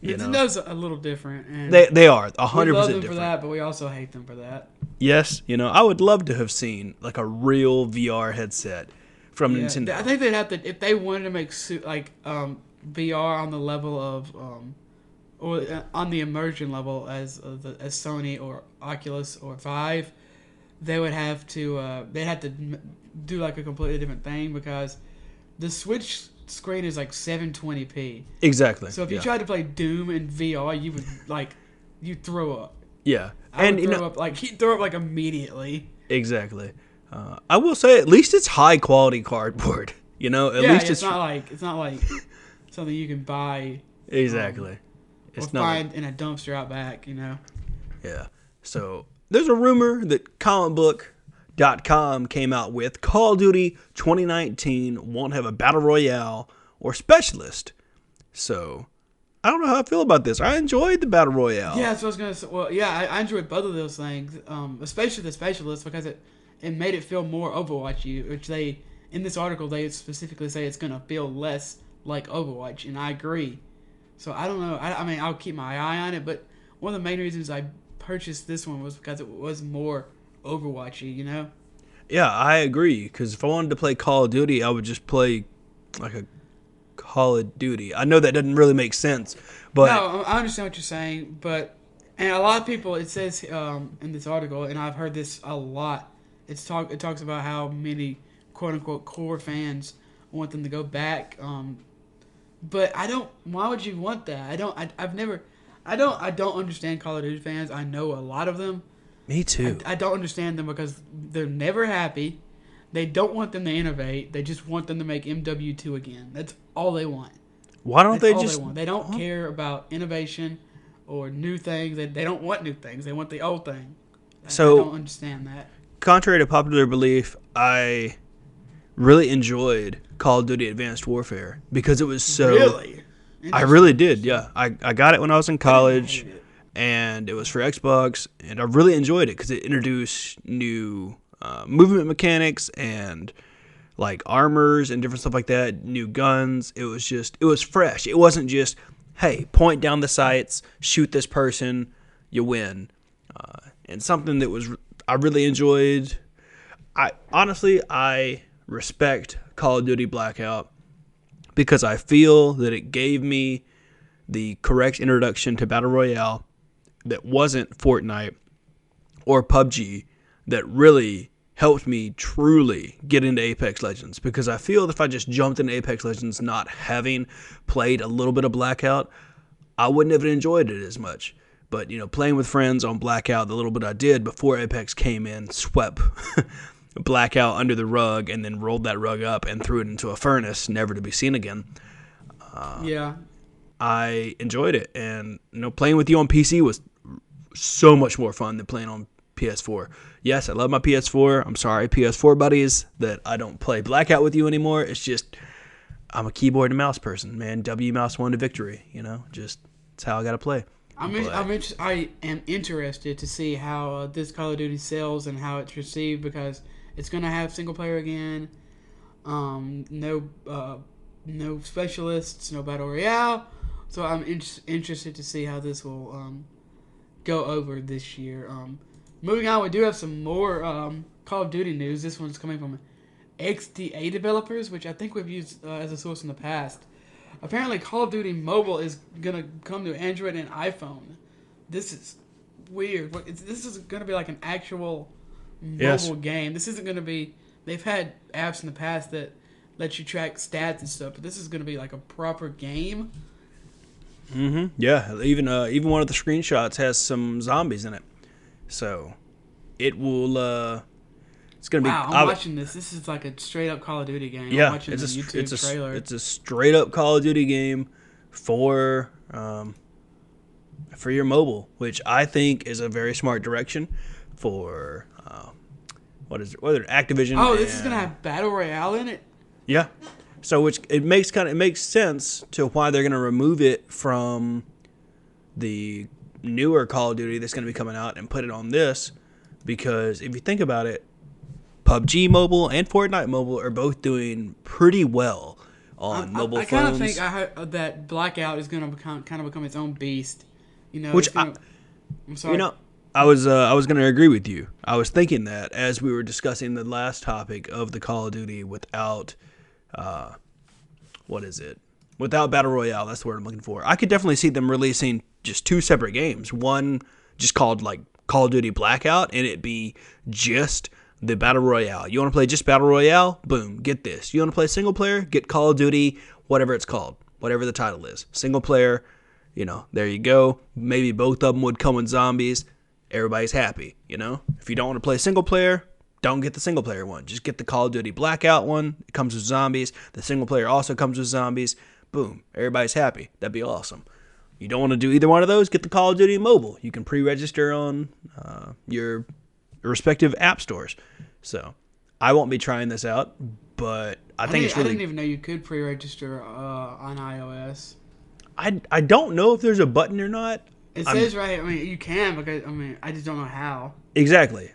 You know, Nintendo's a little different, and they are we 100% love them different. for that, but we also hate them for that. Yes, you know, I would love to have seen like a real VR headset from Yeah, Nintendo. I think they'd have to if they wanted to make VR on the level of or on the immersion level as Sony or Oculus or Vive, they would have to do like a completely different thing because the Switch screen is like 720p. Exactly. So if you tried to play Doom in VR, you would you throw up. Yeah, I would throw up he'd throw up like immediately. Exactly. I will say at least it's high quality cardboard. You know, at least it's not like something you can buy. Exactly. It's or find in a dumpster out back. You know. Yeah. So there's a rumor that comicbook.com came out with Call of Duty 2019 won't have a battle royale or specialist. So I don't know how I feel about this. I enjoyed the battle royale. Yeah, that's what I was gonna say. Well, yeah, I enjoyed both of those things, especially the specialist because it made it feel more Overwatchy, which they in this article they specifically say it's gonna feel less like Overwatch, and I agree. So I don't know. I mean, I'll keep my eye on it, but one of the main reasons I purchased this one was because it was more Overwatchy, you know? Yeah, I agree. Because if I wanted to play Call of Duty, I would just play like a Call of Duty. I know that doesn't really make sense, but no, I understand what you're saying. But and a lot of people, it says in this article, and I've heard this a lot. It talks about how many quote unquote core fans want them to go back. But I don't. Why would you want that? I don't. I don't understand Call of Duty fans. I know a lot of them. Me too. I don't understand them because they're never happy. They don't want them to innovate. They just want them to make MW2 again. That's all they want. Why don't That's they just? They want. They don't care about innovation or new things. They don't want new things. They want the old thing. So I don't understand that. Contrary to popular belief, I really enjoyed Call of Duty Advanced Warfare because it was so. Really? I really did. Yeah, I got it when I was in college, and it was for Xbox, and I really enjoyed it because it introduced new movement mechanics and like armors and different stuff like that, new guns. It was fresh. It wasn't just, hey, point down the sights, shoot this person, you win. And something that I really enjoyed. I respect Call of Duty Blackout because I feel that it gave me the correct introduction to Battle Royale that wasn't Fortnite or PUBG that really helped me truly get into Apex Legends, because I feel if I just jumped into Apex Legends not having played a little bit of Blackout, I wouldn't have enjoyed it as much. But, you know, playing with friends on Blackout, the little bit I did before Apex came in, swept Blackout under the rug and then rolled that rug up and threw it into a furnace, never to be seen again. Yeah. I enjoyed it. And, you know, playing with you on PC was so much more fun than playing on PS4. Yes, I love my PS4. I'm sorry, PS4 buddies, that I don't play Blackout with you anymore. It's just, I'm a keyboard and mouse person, man. W mouse one to victory, you know? Just, it's how I got to play. I am interested to see how this Call of Duty sells and how it's received, because it's going to have single player again. No specialists, no battle royale. So I'm interested to see how this will go over this year. Moving on, we do have some more Call of Duty news. This one's coming from XDA Developers, which I think we've used as a source in the past. Apparently, Call of Duty Mobile is going to come to Android and iPhone. This is weird. This is going to be like an actual mobile game. This isn't going to be... They've had apps in the past that let you track stats and stuff, but this is going to be like a proper game. Mm-hmm. Yeah, even one of the screenshots has some zombies in it. So, it will... It's gonna be. Wow, I'm watching this. This is like a straight up Call of Duty game. Yeah, I'm watching the YouTube trailer. It's a straight up Call of Duty game for your mobile, which I think is a very smart direction for whether Activision. Oh, this is gonna have Battle Royale in it. Yeah, so it makes sense to why they're gonna remove it from the newer Call of Duty that's gonna be coming out and put it on this, because if you think about it, PUBG Mobile and Fortnite Mobile are both doing pretty well on mobile I kind of phones. think that Blackout is going to become its own beast. You know, Which I'm sorry. I was going to agree with you. I was thinking that as we were discussing the last topic of the Call of Duty without, what is it? Without Battle Royale, that's the word I'm looking for. I could definitely see them releasing just 2 separate games. One just called like Call of Duty Blackout, and it'd be just the Battle Royale. You want to play just Battle Royale? Boom, get this. You want to play single player? Get Call of Duty, whatever it's called, whatever the title is. Single player, there you go. Maybe both of them would come with zombies. Everybody's happy, If you don't want to play single player, don't get the single player one. Just get the Call of Duty Blackout one. It comes with zombies. The single player also comes with zombies. Boom, everybody's happy. That'd be awesome. You don't want to do either one of those? Get the Call of Duty mobile. You can pre-register on your respective app stores. So I won't be trying this out, but I think it's really... I didn't even know you could pre-register on iOS. I don't know if there's a button or not. It says right. I mean, you can, because I just don't know how. Exactly.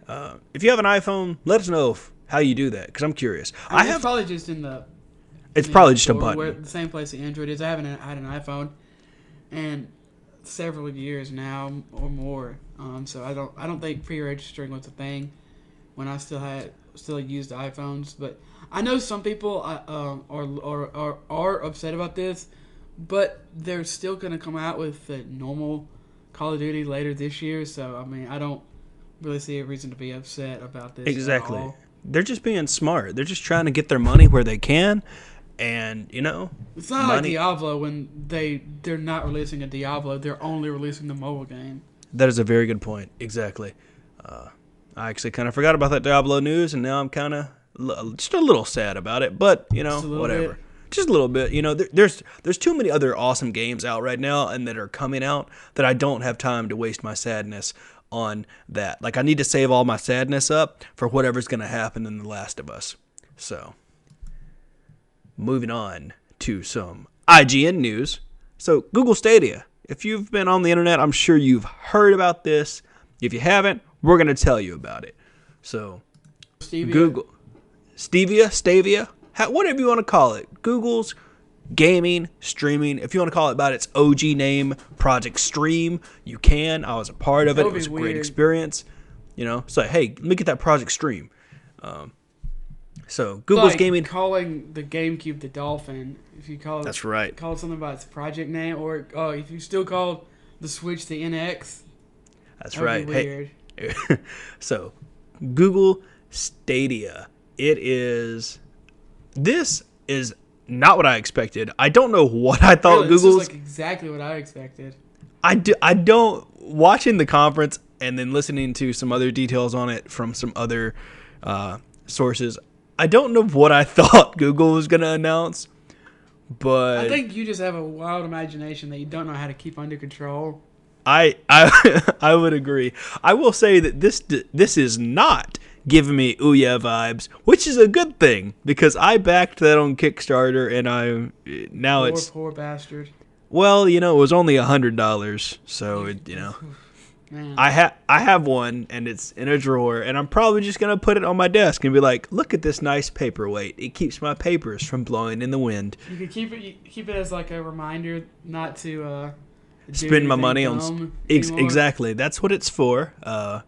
If you have an iPhone, let us know how you do that, because I'm curious. It's probably just in the... It's probably just a button. The same place the Android is. I haven't had an iPhone in several years now or more. So I don't think pre-registering was a thing when I still used iPhones. But I know some people are upset about this, but they're still going to come out with the normal Call of Duty later this year. So I don't really see a reason to be upset about this. Exactly. At all. They're just being smart. They're just trying to get their money where they can. And, it's not like Diablo when they're not releasing a Diablo. They're only releasing the mobile game. That is a very good point. Exactly. I actually kind of forgot about that Diablo news, and now I'm kind of just a little sad about it. But, whatever. Just a little bit. There's too many other awesome games out right now and that are coming out that I don't have time to waste my sadness on that. Like, I need to save all my sadness up for whatever's going to happen in The Last of Us. So... moving on to some IGN news. So, Google Stadia. If you've been on the internet, I'm sure you've heard about this. If you haven't, we're going to tell you about it. So, Stevia. Google. Stadia, whatever you want to call it. Google's gaming, streaming. If you want to call it by its OG name, Project Stream, you can. I was a part of it. It was a great experience. So, hey, let me get that Project Stream. So Google's gaming, calling the GameCube the Dolphin. If you call it, that's right. Call it something by its project name, or if you still call the Switch the NX. That's right. Weird. Hey, so Google Stadia. This is not what I expected. I don't know what I thought. This Google's is like exactly what I expected. I don't watching the conference and then listening to some other details on it from some other sources. I don't know what I thought Google was going to announce, but I think you just have a wild imagination that you don't know how to keep under control. I would agree. I will say that this is not giving me Ouh yeah vibes, which is a good thing because I backed that on Kickstarter and Poor bastard. Well, it was only $100, so Man. I have one, and it's in a drawer, and I'm probably just going to put it on my desk and be like, look at this nice paperweight. It keeps my papers from blowing in the wind. You can keep it as like a reminder not to spend my money on... Exactly. That's what it's for. But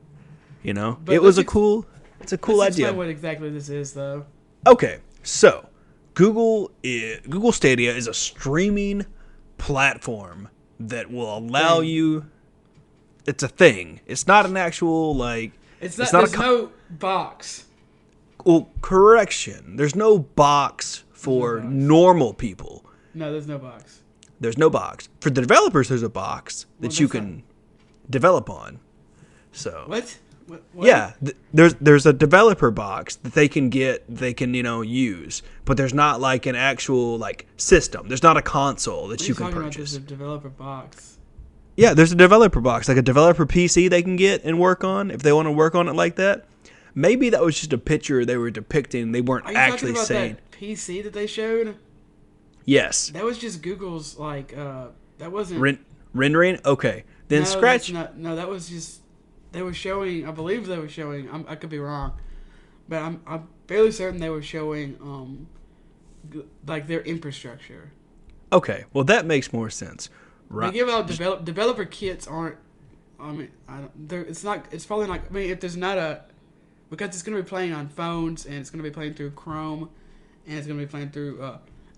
it's a cool let's idea. Explain what exactly this is, though. Okay, so Google Stadia is a streaming platform that will allow you... It's a thing. It's not an actual, there's no box. Well, correction. There's no box for normal people. No, there's no box. There's no box. For the developers, there's a box that you can develop on. So What? Yeah, there's a developer box that they can use, but there's not like an actual system. There's not a console that you can purchase. There's a developer box. Yeah, there's a developer box, like a developer PC they can get and work on if they want to work on it like that. Maybe that was just a picture they were depicting. They weren't actually saying. That PC that they showed? Yes. That was just Google's that wasn't rendering. Okay, then scratch. No, that was just they were showing. I believe they were showing. I could be wrong, but I'm fairly certain they were showing like their infrastructure. Okay, well that makes more sense. They Right. give out developer kits aren't. I mean, I don't. It's not. It's probably not. I mean, if there's not a, because it's going to be playing on phones and it's going to be playing through Chrome, and it's going to be playing through.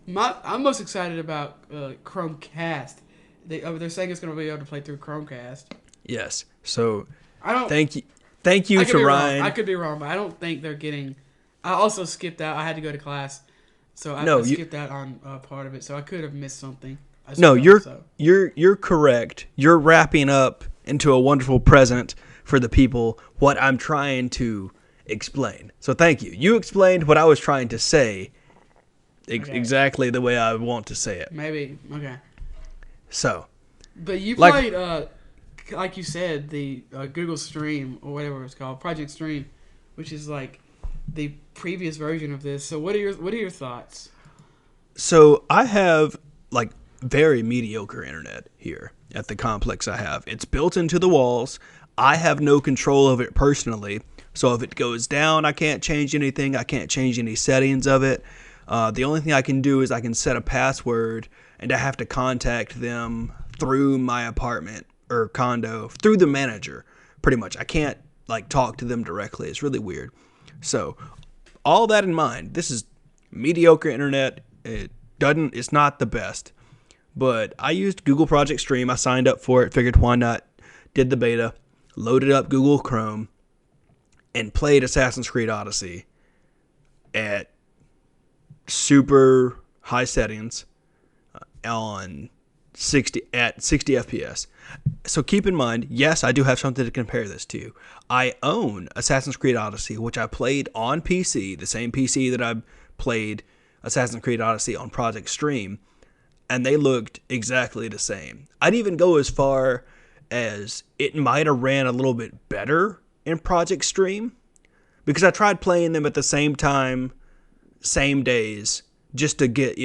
I'm most excited about Chromecast. They're saying it's going to be able to play through Chromecast. Yes. So I don't. thank you I could to be Ryan. wrong. I could be wrong, but I don't think they're getting. I also skipped out. I had to go to class, so I skipped out on part of it. So I could have missed something. No, you're correct. You're wrapping up into a wonderful present for the people what I'm trying to explain. So thank you. You explained what I was trying to say exactly the way I want to say it. Maybe okay. So, but you played like you said the Google Stream or whatever it's called, Project Stream, which is like the previous version of this. So what are your thoughts? So I have like very mediocre internet here at the complex I have. It's built into the walls. I have no control of it personally. So if it goes down, I can't change anything. I can't change any settings of it. The only thing I can do is I can set a password, and I have to contact them through my apartment or condo, through the manager, pretty much. I can't like talk to them directly. It's really weird. So all that in mind, this is mediocre internet. It's not the best. But I used Google Project Stream. I signed up for it, figured why not, did the beta, loaded up Google Chrome, and played Assassin's Creed Odyssey at super high settings on 60 FPS. So keep in mind, yes, I do have something to compare this to. I own Assassin's Creed Odyssey, which I played on PC, the same PC that I played Assassin's Creed Odyssey on Project Stream, and they looked exactly the same. I'd even go as far as it might have ran a little bit better in Project Stream, because I tried playing them at the same time, same days, just to get,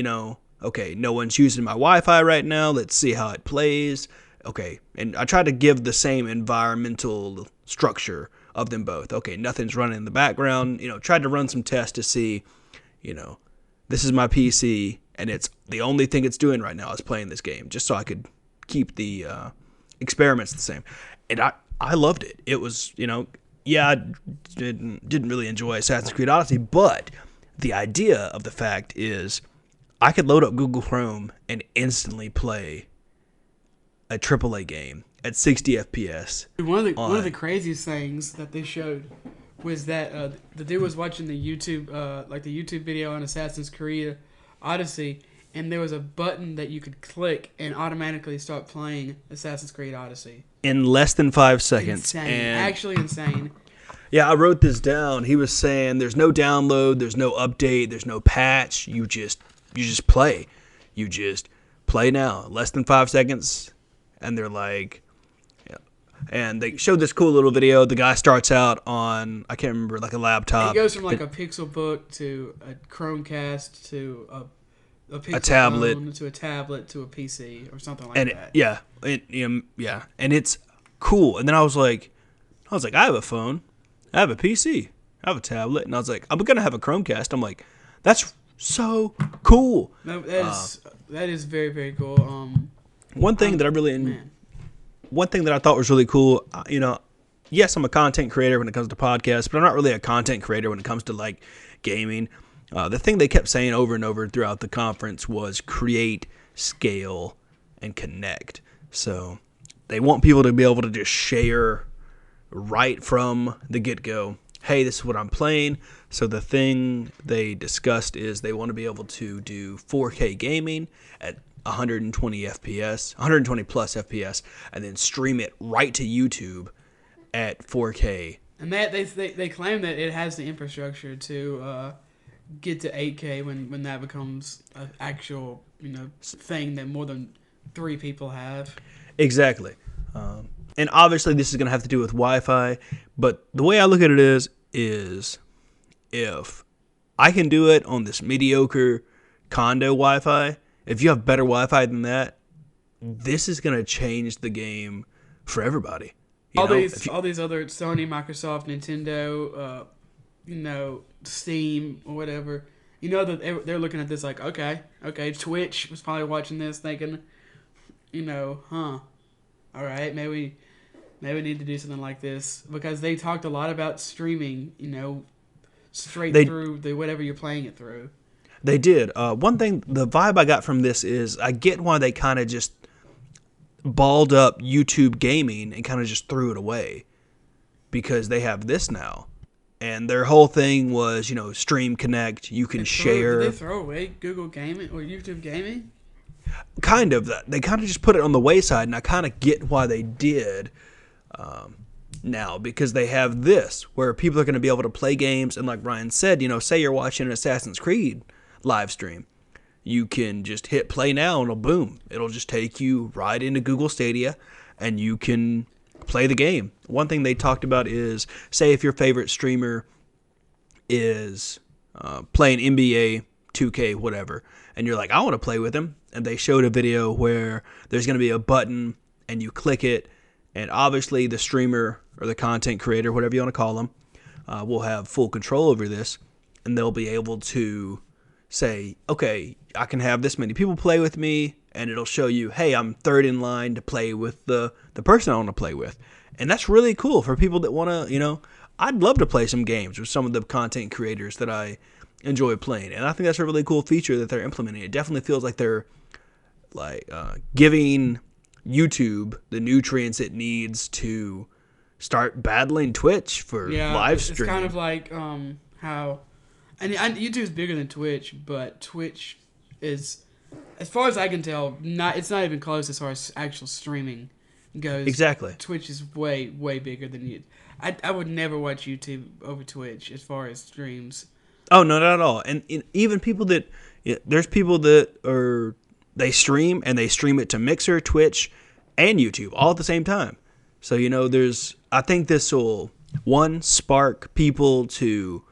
okay, no one's using my Wi-Fi right now, let's see how it plays. Okay, and I tried to give the same environmental structure of them both. Okay, nothing's running in the background, tried to run some tests to see, this is my PC, and it's the only thing it's doing right now is playing this game, just so I could keep the experiments the same. And I loved it. It was, I didn't really enjoy Assassin's Creed Odyssey, but the idea of the fact is I could load up Google Chrome and instantly play a AAA game at 60 FPS. One of the craziest things that they showed was that the dude was watching the YouTube video on Assassin's Creed Odyssey, and there was a button that you could click and automatically start playing Assassin's Creed Odyssey in less than 5 seconds. Insane. Actually insane. Yeah, I wrote this down. He was saying there's no download, there's no update, there's no patch. You just play. You just play now. Less than 5 seconds. And they're like, yeah. And they showed this cool little video. The guy starts out on, I can't remember, like a laptop. He goes from like a Pixel book to a Chromecast to a Pixel tablet phone to a tablet to a PC or something like that. Yeah, and it's cool. And then I was like, I have a phone, I have a PC, I have a tablet, and I was like, I'm gonna have a Chromecast. I'm like, that's so cool. No, that is very, very cool. One thing that I thought was really cool, yes, I'm a content creator when it comes to podcasts, but I'm not really a content creator when it comes to like gaming. The thing they kept saying over and over throughout the conference was create, scale, and connect. So they want people to be able to just share right from the get-go. Hey, this is what I'm playing. So the thing they discussed is they want to be able to do 4K gaming at 120 FPS, 120 plus FPS, and then stream it right to YouTube at 4K. And that they claim that it has the infrastructure to get to 8K when that becomes an actual thing that more than 3 people have. Exactly. And obviously this is going to have to do with Wi-Fi, but the way I look at it is if I can do it on this mediocre condo Wi-Fi, if you have better Wi-Fi than that, this is going to change the game for everybody. All these other Sony, Microsoft, Nintendo, Steam or whatever, You know that they're looking at this like, okay, Twitch was probably watching this thinking, all right, maybe we need to do something like this because they talked a lot about streaming, straight They through the whatever you're playing it through. they did. One thing, the vibe I got from this is I get why they kind of just balled up YouTube gaming and kind of just threw it away because they have this now. And their whole thing was, Stream Connect. You can share. Did they throw away Google Gaming or YouTube Gaming? Kind of that. They kind of just put it on the wayside, and I kind of get why they did now because they have this where people are going to be able to play games. And like Ryan said, say you're watching an Assassin's Creed live stream. You can just hit play now and it'll just take you right into Google Stadia and you can play the game. One thing they talked about is, say if your favorite streamer is playing NBA 2K, whatever, and you're like, I want to play with him. And they showed a video where there's going to be a button and you click it. And obviously the streamer or the content creator, whatever you want to call them, will have full control over this. And they'll be able to say, okay, I can have this many people play with me, and it'll show you, hey, I'm third in line to play with the person I want to play with. And that's really cool for people that want to, I'd love to play some games with some of the content creators that I enjoy playing. And I think that's a really cool feature that they're implementing. It definitely feels like they're giving YouTube the nutrients it needs to start battling Twitch for live streaming. It's kind of like how... And YouTube's bigger than Twitch, but Twitch is, as far as I can tell, it's not even close as far as actual streaming goes. Exactly. Twitch is way, way bigger than you. I would never watch YouTube over Twitch as far as streams. Oh, no, not at all. And even people that, there's people that they stream and they stream it to Mixer, Twitch, and YouTube all at the same time. So, I think this will, one, spark people to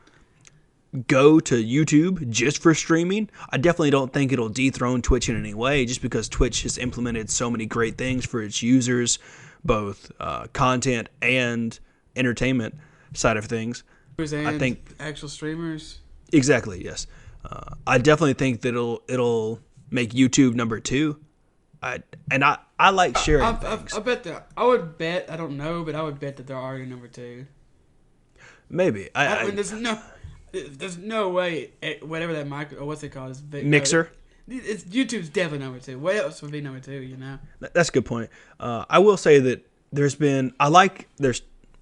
go to YouTube just for streaming. I definitely don't think it'll dethrone Twitch in any way, just because Twitch has implemented so many great things for its users, both content and entertainment side of things. And I think actual streamers. Exactly, yes. I definitely think that it'll make YouTube number 2. I like sharing things. I bet that I would bet. I don't know, but I would bet that they're already number 2. Maybe. There's no way whatever that what's it called? Mixer. It's YouTube's definitely number 2. What else would be number 2? That's a good point. I will say that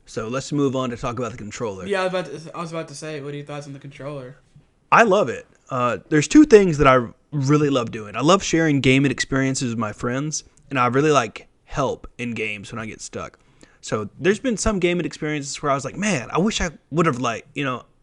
so let's move on to talk about the controller. Yeah, I was about to say, what are your thoughts on the controller? I love it. There's 2 things that I really love doing. I love sharing gaming experiences with my friends, and I really like help in games when I get stuck. So there's been some gaming experiences where I was like, man, I wish I would have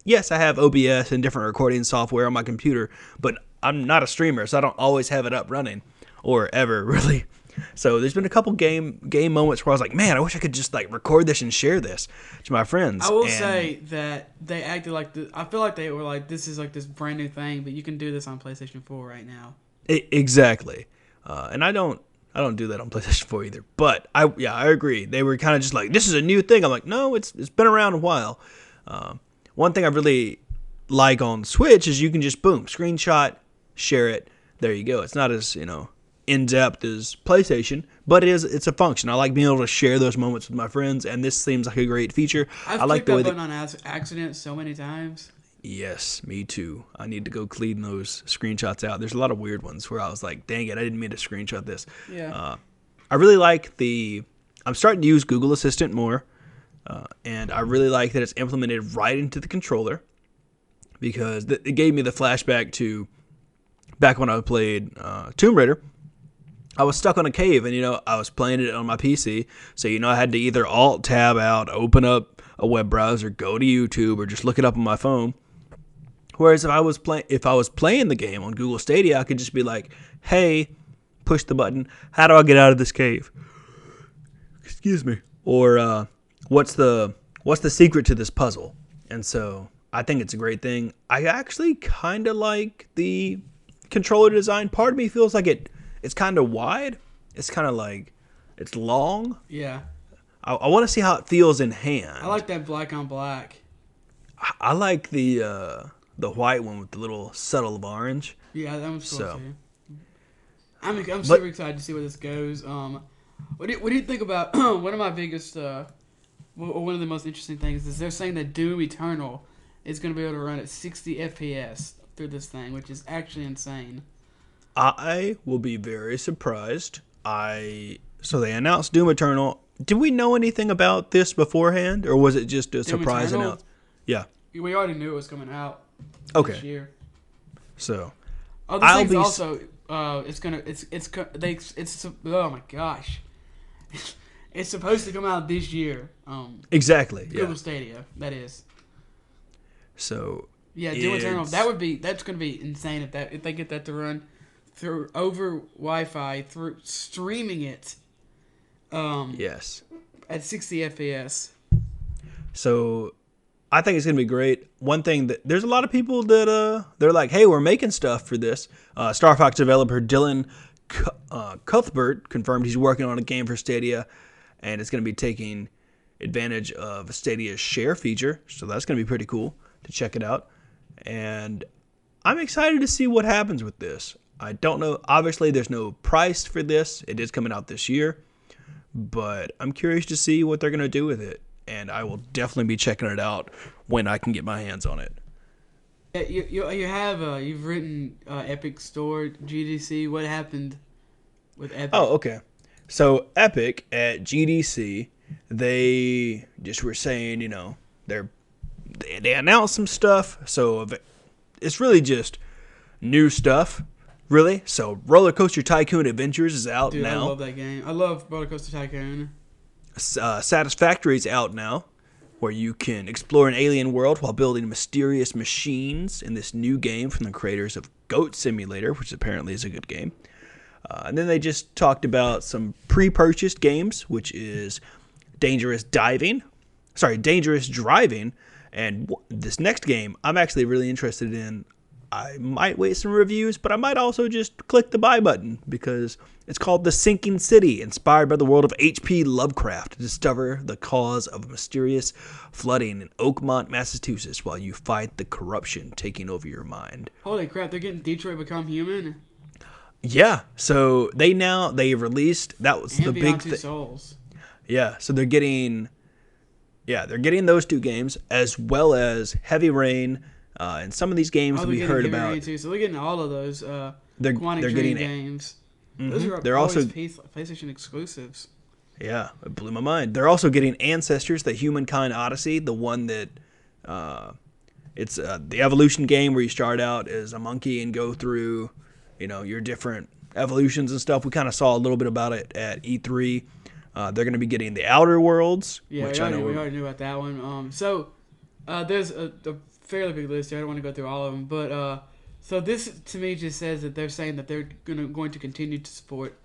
yes, I have OBS and different recording software on my computer, but I'm not a streamer, so I don't always have it up running, or ever, really. So there's been a couple game moments where I was like, man, I wish I could just record this and share this to my friends. I will say that they acted like I feel like they were like, this is this brand new thing, but you can do this on PlayStation 4 right now. Exactly. And I don't do that on PlayStation 4 either. But I agree. They were kind of just like, this is a new thing. I'm like, no, it's been around a while. One thing I really like on Switch is you can just screenshot, share it. There you go. It's not as, in-depth as PlayStation, but it's a function. I like being able to share those moments with my friends, and this seems like a great feature. I like the way that button on accident so many times. Yes, me too. I need to go clean those screenshots out. There's a lot of weird ones where I was like, dang it, I didn't mean to screenshot this. Yeah. I really like I'm starting to use Google Assistant more, and I really like that it's implemented right into the controller, because it gave me the flashback to back when I played Tomb Raider. I was stuck on a cave, and I was playing it on my PC, so I had to either Alt-Tab out, open up a web browser, go to YouTube, or just look it up on my phone. Whereas if I was playing the game on Google Stadia, I could just be like, hey, push the button, how do I get out of this cave? Excuse me. Or what's the secret to this puzzle? And so I think it's a great thing. I actually kind of like the controller design. Part of me feels like it's kind of wide. It's kind of it's long. Yeah. I want to see how it feels in hand. I like that black on black. I like the the white one with the little subtle of orange. Yeah, that one's cool So, too. I'm but super excited to see where this goes. What do you think about one of my biggest, one of the most interesting things is they're saying that Doom Eternal is going to be able to run at 60 FPS through this thing, which is actually insane. I will be very surprised. So they announced Doom Eternal. Did we know anything about this beforehand, or was it just a Doom surprise Eternal? announcement? Yeah. We already knew it was coming out Okay. this year. So Oh, this I'll thing's be also it's oh my gosh, it's supposed to come out this year. exactly. Google Yeah. Stadia, that is. So Yeah, Doom Eternal. That's gonna be insane if they get that to run through over Wi-Fi through streaming it. Yes. At 60 FPS. So I think it's gonna be great. One thing that there's a lot of people that they're like, hey, we're making stuff for this. Star Fox developer Dylan Cuthbert confirmed he's working on a game for Stadia, and it's gonna be taking advantage of Stadia's share feature. So that's gonna be pretty cool to check it out. And I'm excited to see what happens with this. I don't know. Obviously, there's no price for this. It is coming out this year, but I'm curious to see what they're gonna do with it. And I will definitely be checking it out when I can get my hands on it. Yeah, you've written Epic Store GDC. What happened with Epic? Oh, okay. So Epic at GDC, they just were saying, they announced some stuff. So it's really just new stuff, really. So Roller Coaster Tycoon Adventures is out Dude, now. I love that game. I love Roller Coaster Tycoon. Satisfactory is out now, where you can explore an alien world while building mysterious machines in this new game from the creators of Goat Simulator, which apparently is a good game. And then they just talked about some pre-purchased games, which is Dangerous Driving, and this next game I'm actually really interested in. I might wait some reviews, but I might also just click the buy button because it's called The Sinking City, inspired by the world of H.P. Lovecraft, to discover the cause of mysterious flooding in Oakmont, Massachusetts, while you fight the corruption taking over your mind. Holy crap, they're getting Detroit Become Human. Yeah, so they released, that was And the Beyond big Two thing. Souls. Yeah, so they're getting those two games as well as Heavy Rain. And some of these games that we heard about, too. So they're getting all of those they're Quantic Dream getting games. Mm-hmm. Those are They're always also PlayStation exclusives. Yeah, it blew my mind. They're also getting Ancestors, the Humankind Odyssey, the one that it's the evolution game where you start out as a monkey and go through, your different evolutions and stuff. We kind of saw a little bit about it at E3. They're going to be getting the Outer Worlds, Yeah, which we I know already knew about that one. So there's a fairly big list here. I don't want to go through all of them, but so this to me just says that they're saying that they're going to continue to support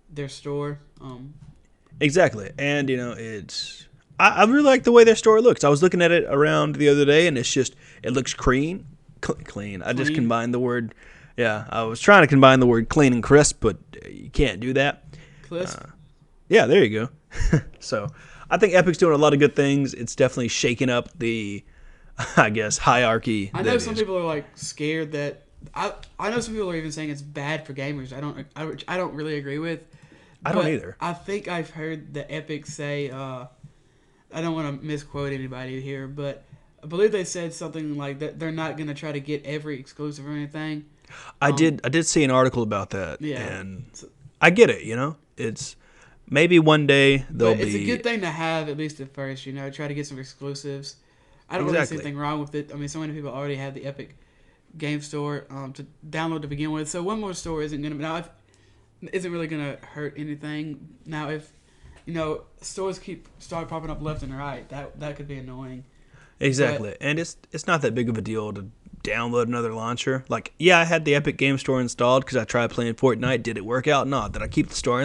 their store. Exactly, and it's I really like the way their store looks. I was looking at it around the other day, and it looks clean. I just combined the word. Yeah, I was trying to combine the word clean and crisp, but you can't do that. Crisp. Yeah, there you go. So I think Epic's doing a lot of good things. It's definitely shaking up the, I guess, hierarchy. I know some people are like scared that I know some people are even saying it's bad for gamers. I don't really agree with. I don't either. I think I've heard the Epic say I don't want to misquote anybody here, but I believe they said something like that they're not going to try to get every exclusive or anything. I did see an article about that. Yeah. And I get it, It's maybe one day they'll It's a good thing to have at least at first, try to get some exclusives. I don't really see anything wrong with it. I mean, so many people already have the Epic Game Store to download to begin with. So one more store isn't really going to hurt anything. Now, if stores start popping up left and right, that could be annoying. Exactly, and it's not that big of a deal to download another launcher. Like, yeah, I had the Epic Game Store installed because I tried playing Fortnite. Did it work out? No. Did I keep the store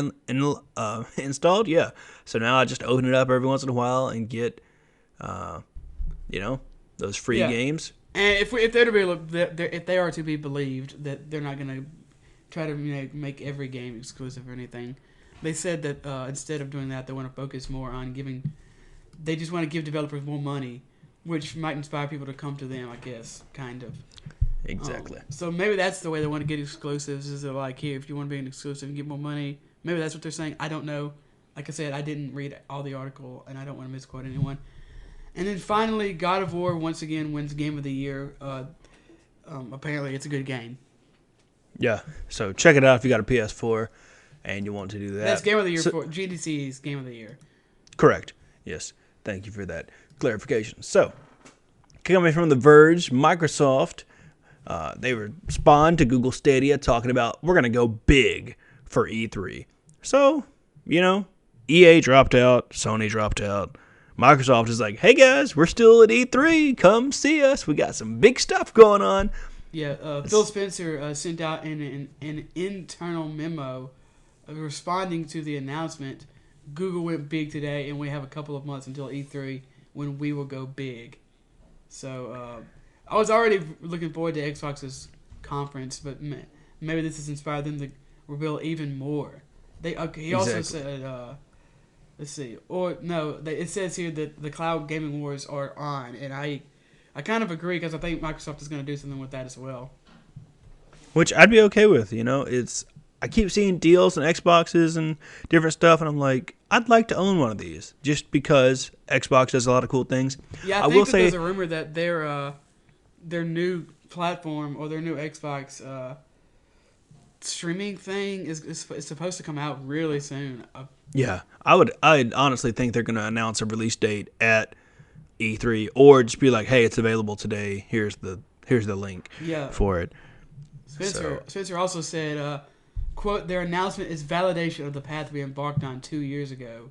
installed? Yeah. So now I just open it up every once in a while and get, those free games. And if they are to be believed that they're not going to try to make every game exclusive or anything, they said that instead of doing that, they want to focus more on giving. They just want to give developers more money which might inspire people to come to them, I guess, kind of. Exactly. So maybe that's the way they want to get exclusives. Is they're like, here, if you want to be an exclusive and get more money, maybe that's what they're saying. I don't know. Like I said, I didn't read all the article, and I don't want to misquote anyone. And then finally, God of War once again wins Game of the Year. Apparently, it's a good game. Yeah. So check it out if you got a PS4 and you want to do that. That's Game of the Year for GDC's Game of the Year. Correct. Yes. Thank you for that clarification. So, coming from The Verge, Microsoft, they respond to Google Stadia talking about, we're going to go big for E3. So, EA dropped out, Sony dropped out. Microsoft is like, hey guys, we're still at E3. Come see us. We got some big stuff going on. Yeah, Phil Spencer sent out an internal memo responding to the announcement. Google went big today, and we have a couple of months until E3 when we will go big. So I was already looking forward to Xbox's conference, but maybe this has inspired them to reveal even more. He also said, let's see, it says here that the cloud gaming wars are on, and I kind of agree because I think Microsoft is going to do something with that as well. Which I'd be okay with, I keep seeing deals and Xboxes and different stuff, and I'm like, I'd like to own one of these just because Xbox does a lot of cool things. Yeah, I think there's a rumor that their new platform or their new Xbox streaming thing is supposed to come out really soon. Yeah, I'd honestly think they're going to announce a release date at E3 or just be like, hey, it's available today. Here's the link for it. Spencer also said, quote, their announcement is validation of the path we embarked on 2 years ago.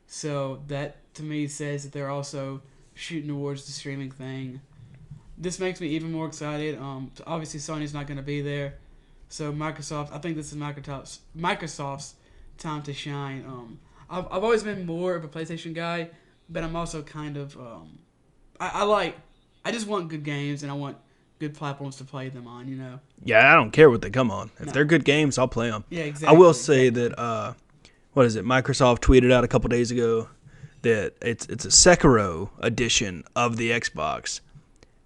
So that, to me, says that they're also shooting towards the streaming thing. This makes me even more excited. Obviously, Sony's not going to be there. So Microsoft, I think this is Microsoft's time to shine. I've always been more of a PlayStation guy, but I'm also kind of, I just want good games, and I want good platforms to play them on, Yeah, I don't care what they come on. If they're good games, I'll play them. Yeah, exactly. I will say that, Microsoft tweeted out a couple days ago that it's a Sekiro edition of the Xbox,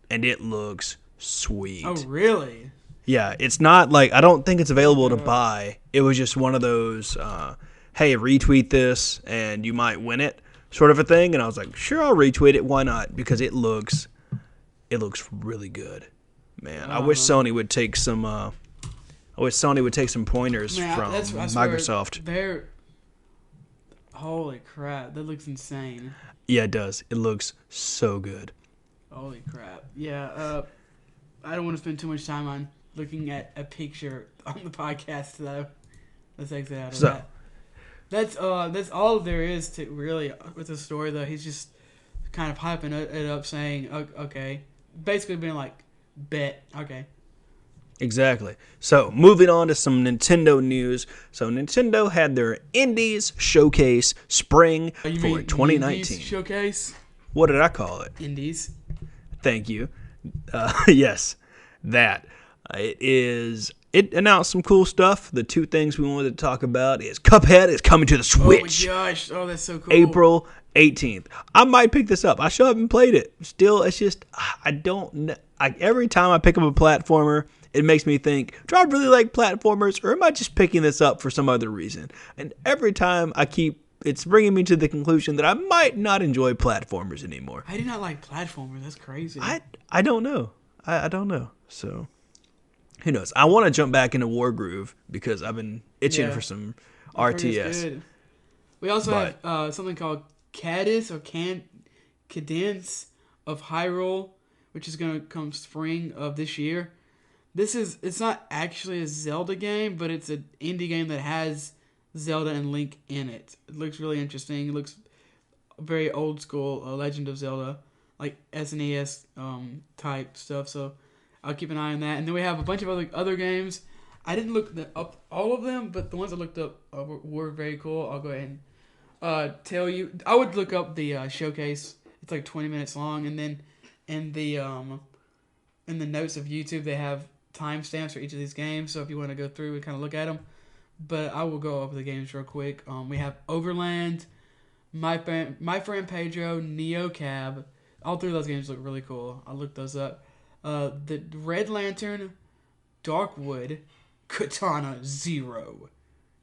and it looks sweet. Oh, really? Yeah, it's not like, I don't think it's available to buy. It was just one of those, hey, retweet this, and you might win it sort of a thing. And I was like, sure, I'll retweet it. Why not? Because it looks really good. Man, I wish Sony would take some. Pointers from Microsoft. Holy crap! That looks insane. Yeah, it does. It looks so good. Holy crap! Yeah, I don't want to spend too much time on looking at a picture on the podcast though. Let's exit out of that. That's all there is to really with the story though. He's just kind of hyping it up, saying, "Okay," basically being like, bet. Okay. Exactly. So, moving on to some Nintendo news. So, Nintendo had their Indies Showcase Spring for 2019. Indies Showcase? What did I call it? Indies. Thank you. Yes, that. It announced some cool stuff. The two things we wanted to talk about is Cuphead is coming to the Switch. Oh my gosh. Oh, that's so cool. April 18th. I might pick this up. I still haven't played it. Still, it's just, I don't know. Every time I pick up a platformer, it makes me think, do I really like platformers, or am I just picking this up for some other reason? And every time it's bringing me to the conclusion that I might not enjoy platformers anymore. I do not like platformers. That's crazy. I don't know. I don't know. So, who knows? I want to jump back into Wargroove because I've been itching for some RTS. We also have something called Cadence of Hyrule, which is going to come spring of this year. It's not actually a Zelda game, but it's an indie game that has Zelda and Link in it. It looks really interesting. It looks very old school, Legend of Zelda, like SNES type stuff. So I'll keep an eye on that. And then we have a bunch of other games. I didn't look up all of them, but the ones I looked up were very cool. I'll go ahead and tell you. I would look up the showcase. It's like 20 minutes long, and then in the notes of YouTube they have timestamps for each of these games. So if you want to go through and kind of look at them, but I will go over the games real quick. We have Overland, My Friend Pedro, Neo Cab, All three of those games look really cool. I looked those up. The Red Lantern, Darkwood, Katana Zero,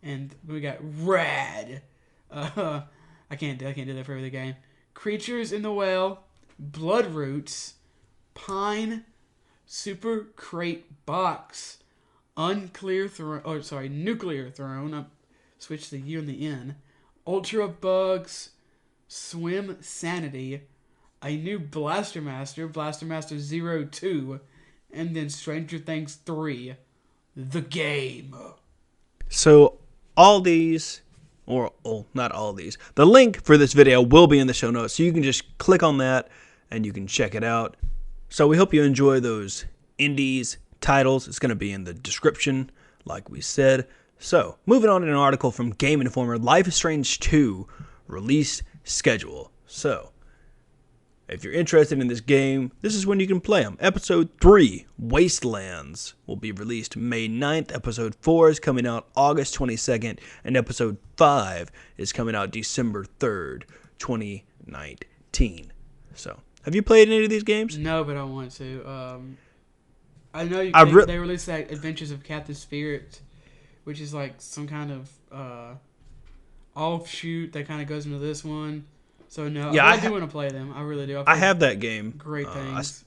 and we got Rad. I can't do that for every game. Creatures in the Well, Bloodroots, Pine, Super Crate Box, Nuclear Throne. I switched the U and the N. Ultra Bugs, Swim Sanity, a new Blaster Master 02, and then Stranger Things 3, the game. So all these, or not all these, the link for this video will be in the show notes. So you can just click on that and you can check it out. So we hope you enjoy those indies titles. It's going to be in the description, like we said. So moving on to an article from Game Informer, Life is Strange 2 release schedule. So if you're interested in this game, this is when you can play them. Episode 3, Wastelands, will be released May 9th. Episode 4 is coming out August 22nd. And Episode 5 is coming out December 3rd, 2019. So, have you played any of these games? No, but I want to. I know they released that Adventures of Captain Spirit, which is like some kind of offshoot that kind of goes into this one. So no, yeah, I do want to play them. I really do. I have that game. Great things.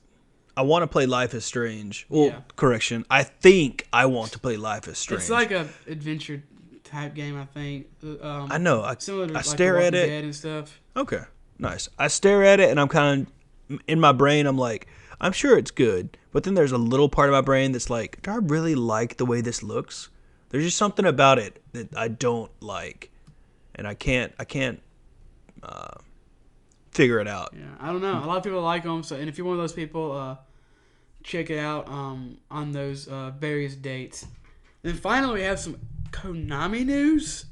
I want to play Life is Strange. Well, yeah. Correction. I think I want to play Life is Strange. It's like a adventure type game, I think. I know. Similar to I stare at it Dead and stuff. Okay, nice. I stare at it and I'm kind of in my brain. I'm like, I'm sure it's good, but then there's a little part of my brain that's like, do I really like the way this looks? There's just something about it that I don't like, and I can't figure it out. Yeah, I don't know. A lot of people like them, and if you're one of those people, check it out on those various dates. Then finally, we have some Konami news.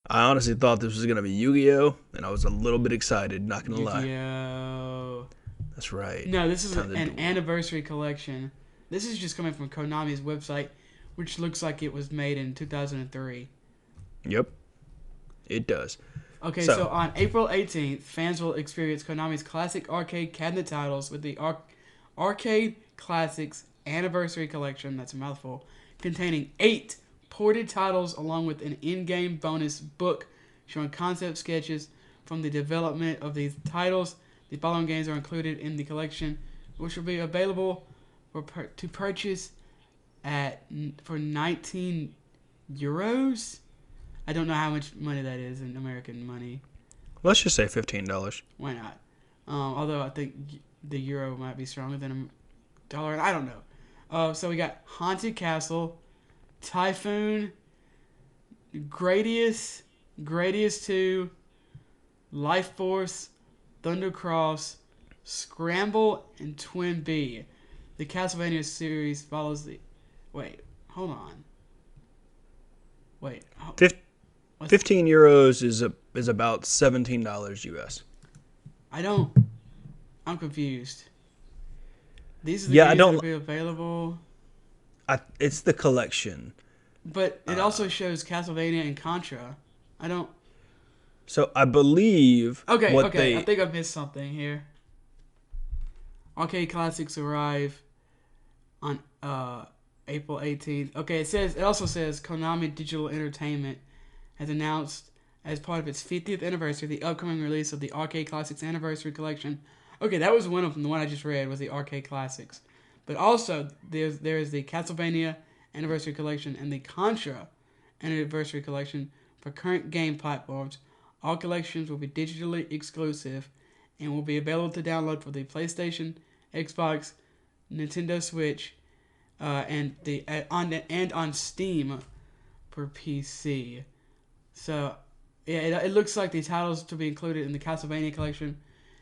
I honestly thought this was gonna be Yu-Gi-Oh, and I was a little bit excited. Not gonna lie. Yu-Gi-Oh. That's right. No, this is an anniversary collection. This is just coming from Konami's website, which looks like it was made in 2003. Yep, it does. Okay, so on April 18th, fans will experience Konami's classic arcade cabinet titles with the Arcade Classics Anniversary Collection, that's a mouthful, containing 8 ported titles along with an in-game bonus book showing concept sketches from the development of these titles. The following games are included in the collection, which will be available to purchase for 19 euros. I don't know how much money that is in American money. Let's just say $15. Why not? Although I think the euro might be stronger than a dollar. I don't know. So we got Haunted Castle, Typhoon, Gradius 2, Life Force, Thundercross, Scramble, and Twin B. The Castlevania series follows the... Wait, hold on. Wait. 15 euros is about $17 US. I'm confused. These are the games that will be available. It's the collection. But it also shows Castlevania and Contra. So I believe. Okay. I think I missed something here. Arcade Classics arrive on April 18th. Okay, it also says Konami Digital Entertainment has announced as part of its 50th anniversary the upcoming release of the Arcade Classics Anniversary Collection. Okay, that was one of them. The one I just read was the Arcade Classics. But also, there is the Castlevania Anniversary Collection and the Contra Anniversary Collection for current game platforms. All collections will be digitally exclusive and will be available to download for the PlayStation, Xbox, Nintendo Switch, and on Steam for PC. So, yeah, it looks like the titles to be included in the Castlevania collection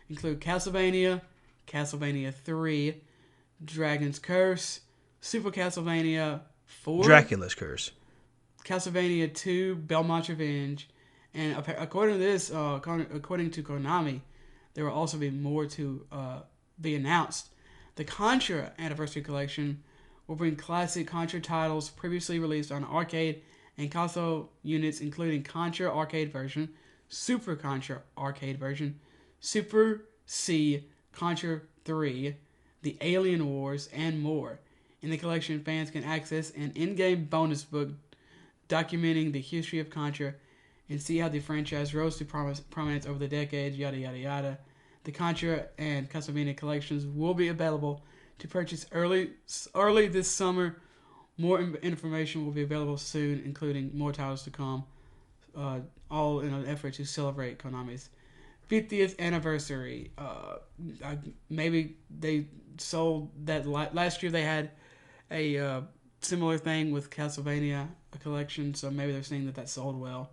include Castlevania, Castlevania 3, Dragon's Curse, Super Castlevania 4, Dracula's Curse, Castlevania 2, Belmont's Revenge, and according to this, according to Konami, there will also be more to be announced. The Contra Anniversary Collection will bring classic Contra titles previously released on arcade and console units, including Contra Arcade Version, Super Contra Arcade Version, Super Sea, Contra 3, The Alien Wars, and more. In the collection, fans can access an in-game bonus book documenting the history of Contra and see how the franchise rose to prominence over the decades, yada yada yada. The Contra and Castlevania collections will be available to purchase early this summer. More information will be available soon, including more titles to come, all in an effort to celebrate Konami's 50th anniversary. Maybe they sold that last year. They had a similar thing with Castlevania collection, so maybe they're saying that sold well.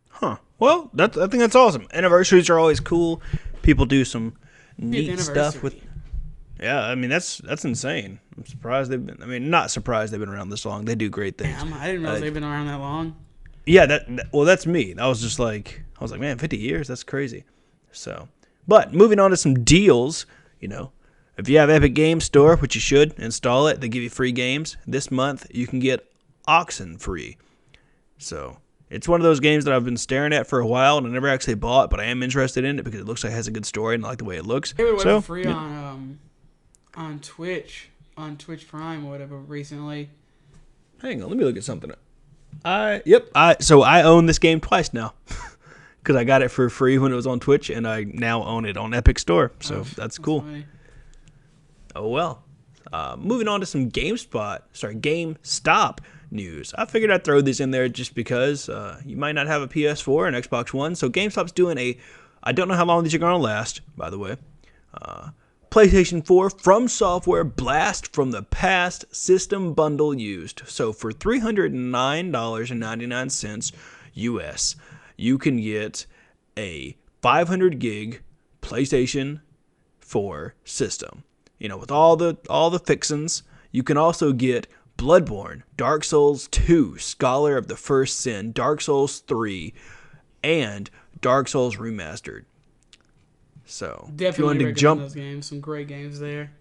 Huh. Well, I think that's awesome. Anniversaries are always cool. People do some neat stuff with. Yeah, I mean that's insane. I'm surprised they've been. I mean, not surprised they've been around this long. They do great things. Damn, I didn't realize they've been around that long. Yeah, well, that's me. I was like, man, 50 years. That's crazy. So, but moving on to some deals. If you have Epic Games Store, which you should, install it. They give you free games. This month you can get Oxenfree. So. It's one of those games that I've been staring at for a while and I never actually bought, but I am interested in it because it looks like it has a good story and I like the way it looks. It was for free on Twitch Prime or whatever recently. Hang on, let me look at something. So I own this game twice now because I got it for free when it was on Twitch and I now own it on Epic Store. So that's cool. Funny. Oh well. Moving on to some GameStop news. I figured I'd throw these in there just because you might not have a PS4 and Xbox One. So GameStop's doing I don't know how long these are going to last, by the way. PlayStation 4 FromSoftware Blast from the Past System Bundle used. So for $309.99 US, you can get a 500 gig PlayStation 4 system. With all the fixins. You can also get Bloodborne, Dark Souls 2, Scholar of the First Sin, Dark Souls 3, and Dark Souls Remastered. So, definitely recommend those games. Some great games there.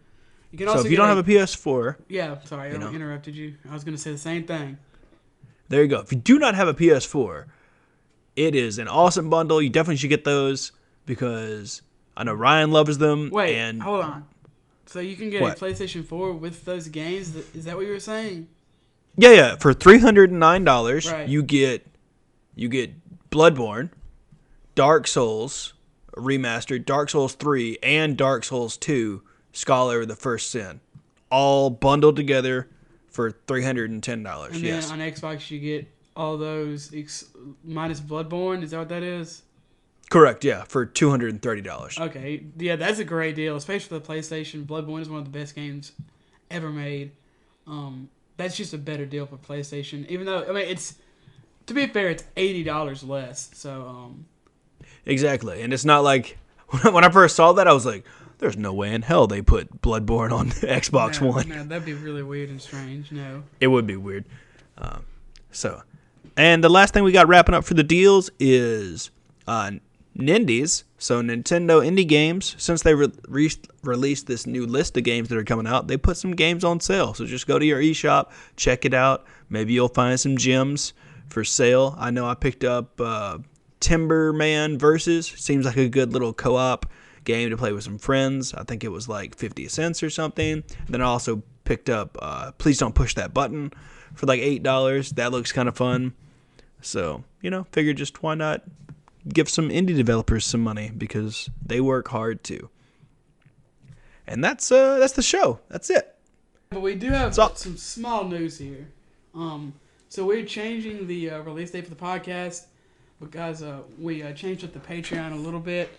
You can also if you don't have a PS4... Yeah, sorry, I interrupted you. I was going to say the same thing. There you go. If you do not have a PS4, it is an awesome bundle. You definitely should get those because I know Ryan loves them. Wait, hold on. So you can get a PlayStation 4 with those games? Is that what you were saying? Yeah. For $309, right. you get Bloodborne, Dark Souls Remastered, Dark Souls 3, and Dark Souls 2, Scholar of the First Sin. All bundled together for $310. And then on Xbox you get all those minus Bloodborne. Is that what that is? Correct, yeah, for $230. Okay, yeah, that's a great deal, especially for the PlayStation. Bloodborne is one of the best games ever made. That's just a better deal for PlayStation. Even though, it's, to be fair, it's $80 less. So, exactly, and it's not like when I first saw that, I was like, "There's no way in hell they put Bloodborne on Xbox One." No, that'd be really weird and strange. No, it would be weird. And the last thing we got wrapping up for the deals is Nindies, so Nintendo Indie Games. Since they released this new list of games that are coming out, they put some games on sale. So just go to your eShop, check it out. Maybe you'll find some gems for sale. I know I picked up Timberman Versus. Seems like a good little co-op game to play with some friends. I think it was like 50 cents or something. Then I also picked up Please Don't Push That Button for like $8. That looks kind of fun. So, figured just why not give some indie developers some money because they work hard too. And that's the show. That's it. But we do have some small news here. So we're changing the release date for the podcast because we changed up the Patreon a little bit.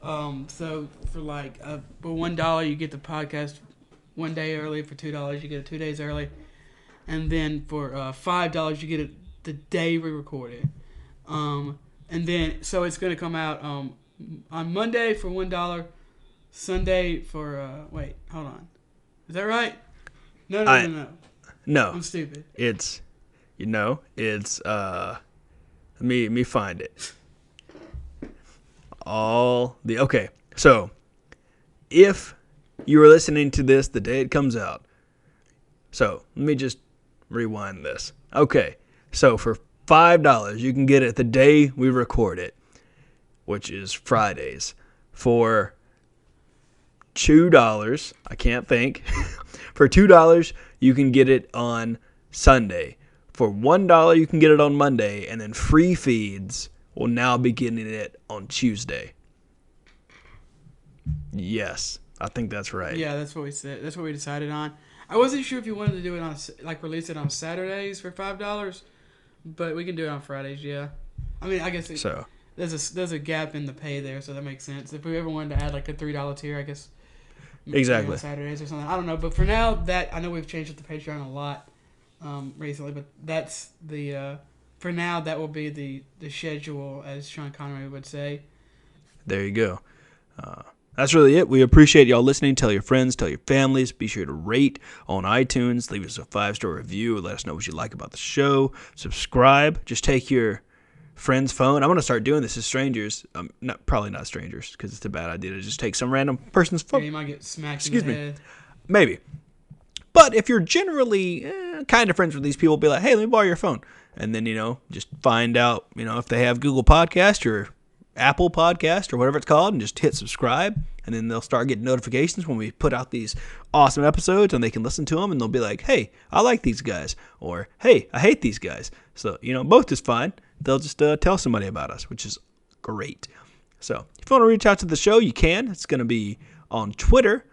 So for for $1 you get the podcast 1 day early. For $2 you get it 2 days early, and then for $5 you get it the day we record it. And then, so it's going to come out on Monday for $1, Sunday for, wait, hold on. Is that right? No. No. I'm stupid. It's, let me find it. Okay, so, if you are listening to this the day it comes out, so, let me just rewind this. Okay, so for $5, you can get it the day we record it, which is Fridays. for $2. I can't think. For $2, you can get it on Sunday. For $1, you can get it on Monday. And then free feeds will now be getting it on Tuesday. Yes, I think that's right. Yeah, that's what we said. That's what we decided on. I wasn't sure if you wanted to do it on release it on Saturdays for $5, but we can do it on Fridays. Yeah, I mean, I guess there's a gap in the pay there, so that makes sense. If we ever wanted to add like a $3 tier, I guess exactly on Saturdays or something. I don't know, but for now, I know we've changed up the Patreon a lot recently, but that's the for now that will be the schedule, as Sean Connery would say. There you go. That's really it. We appreciate y'all listening. Tell your friends, tell your families. Be sure to rate on iTunes. Leave us a 5-star review. Let us know what you like about the show. Subscribe. Just take your friend's phone. I'm going to start doing this as strangers. Probably not strangers, because it's a bad idea to just take some random person's phone. Yeah, you might get smacked in the head. Maybe. But if you're generally kind of friends with these people, be like, hey, let me borrow your phone. And then, just find out, if they have Google Podcast or Apple Podcast or whatever it's called, and just hit subscribe, and then they'll start getting notifications when we put out these awesome episodes, and they can listen to them, and they'll be like, hey, I like these guys, or hey, I hate these guys. So, both is fine. They'll just tell somebody about us, which is great. So if you want to reach out to the show, you can. It's going to be on Twitter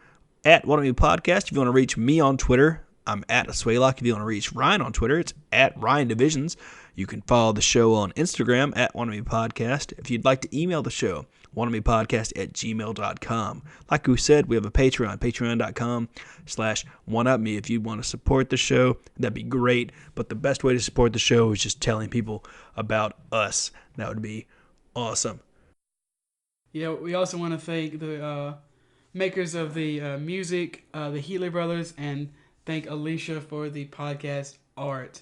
at One of Me Podcast. If you want to reach me on Twitter, I'm at Aswaylock. If you want to reach Ryan on Twitter, it's at Ryan Divisions. You can follow the show on Instagram at One of Me Podcast. If you'd like to email the show, oneofmepodcast@gmail.com. Like we said, we have a Patreon, patreon.com/oneupme. If you want to support the show, that'd be great. But the best way to support the show is just telling people about us. That would be awesome. Yeah, we also want to thank the makers of the music, the Healy Brothers, and thank Alicia for the podcast art.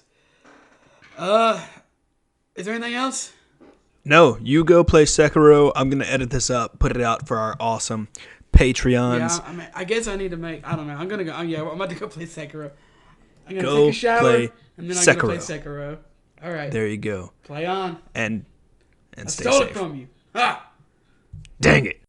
Is there anything else? No, you go play Sekiro. I'm going to edit this up, put it out for our awesome Patreons. Yeah, I guess I need to make, I don't know. I'm going to go, I'm about to go play Sekiro. I'm going to go take a shower, play and then I'm Sekiro. going to play Sekiro. All right. There you go. Play on. And I stay stole safe. it from you. Ah! Dang it.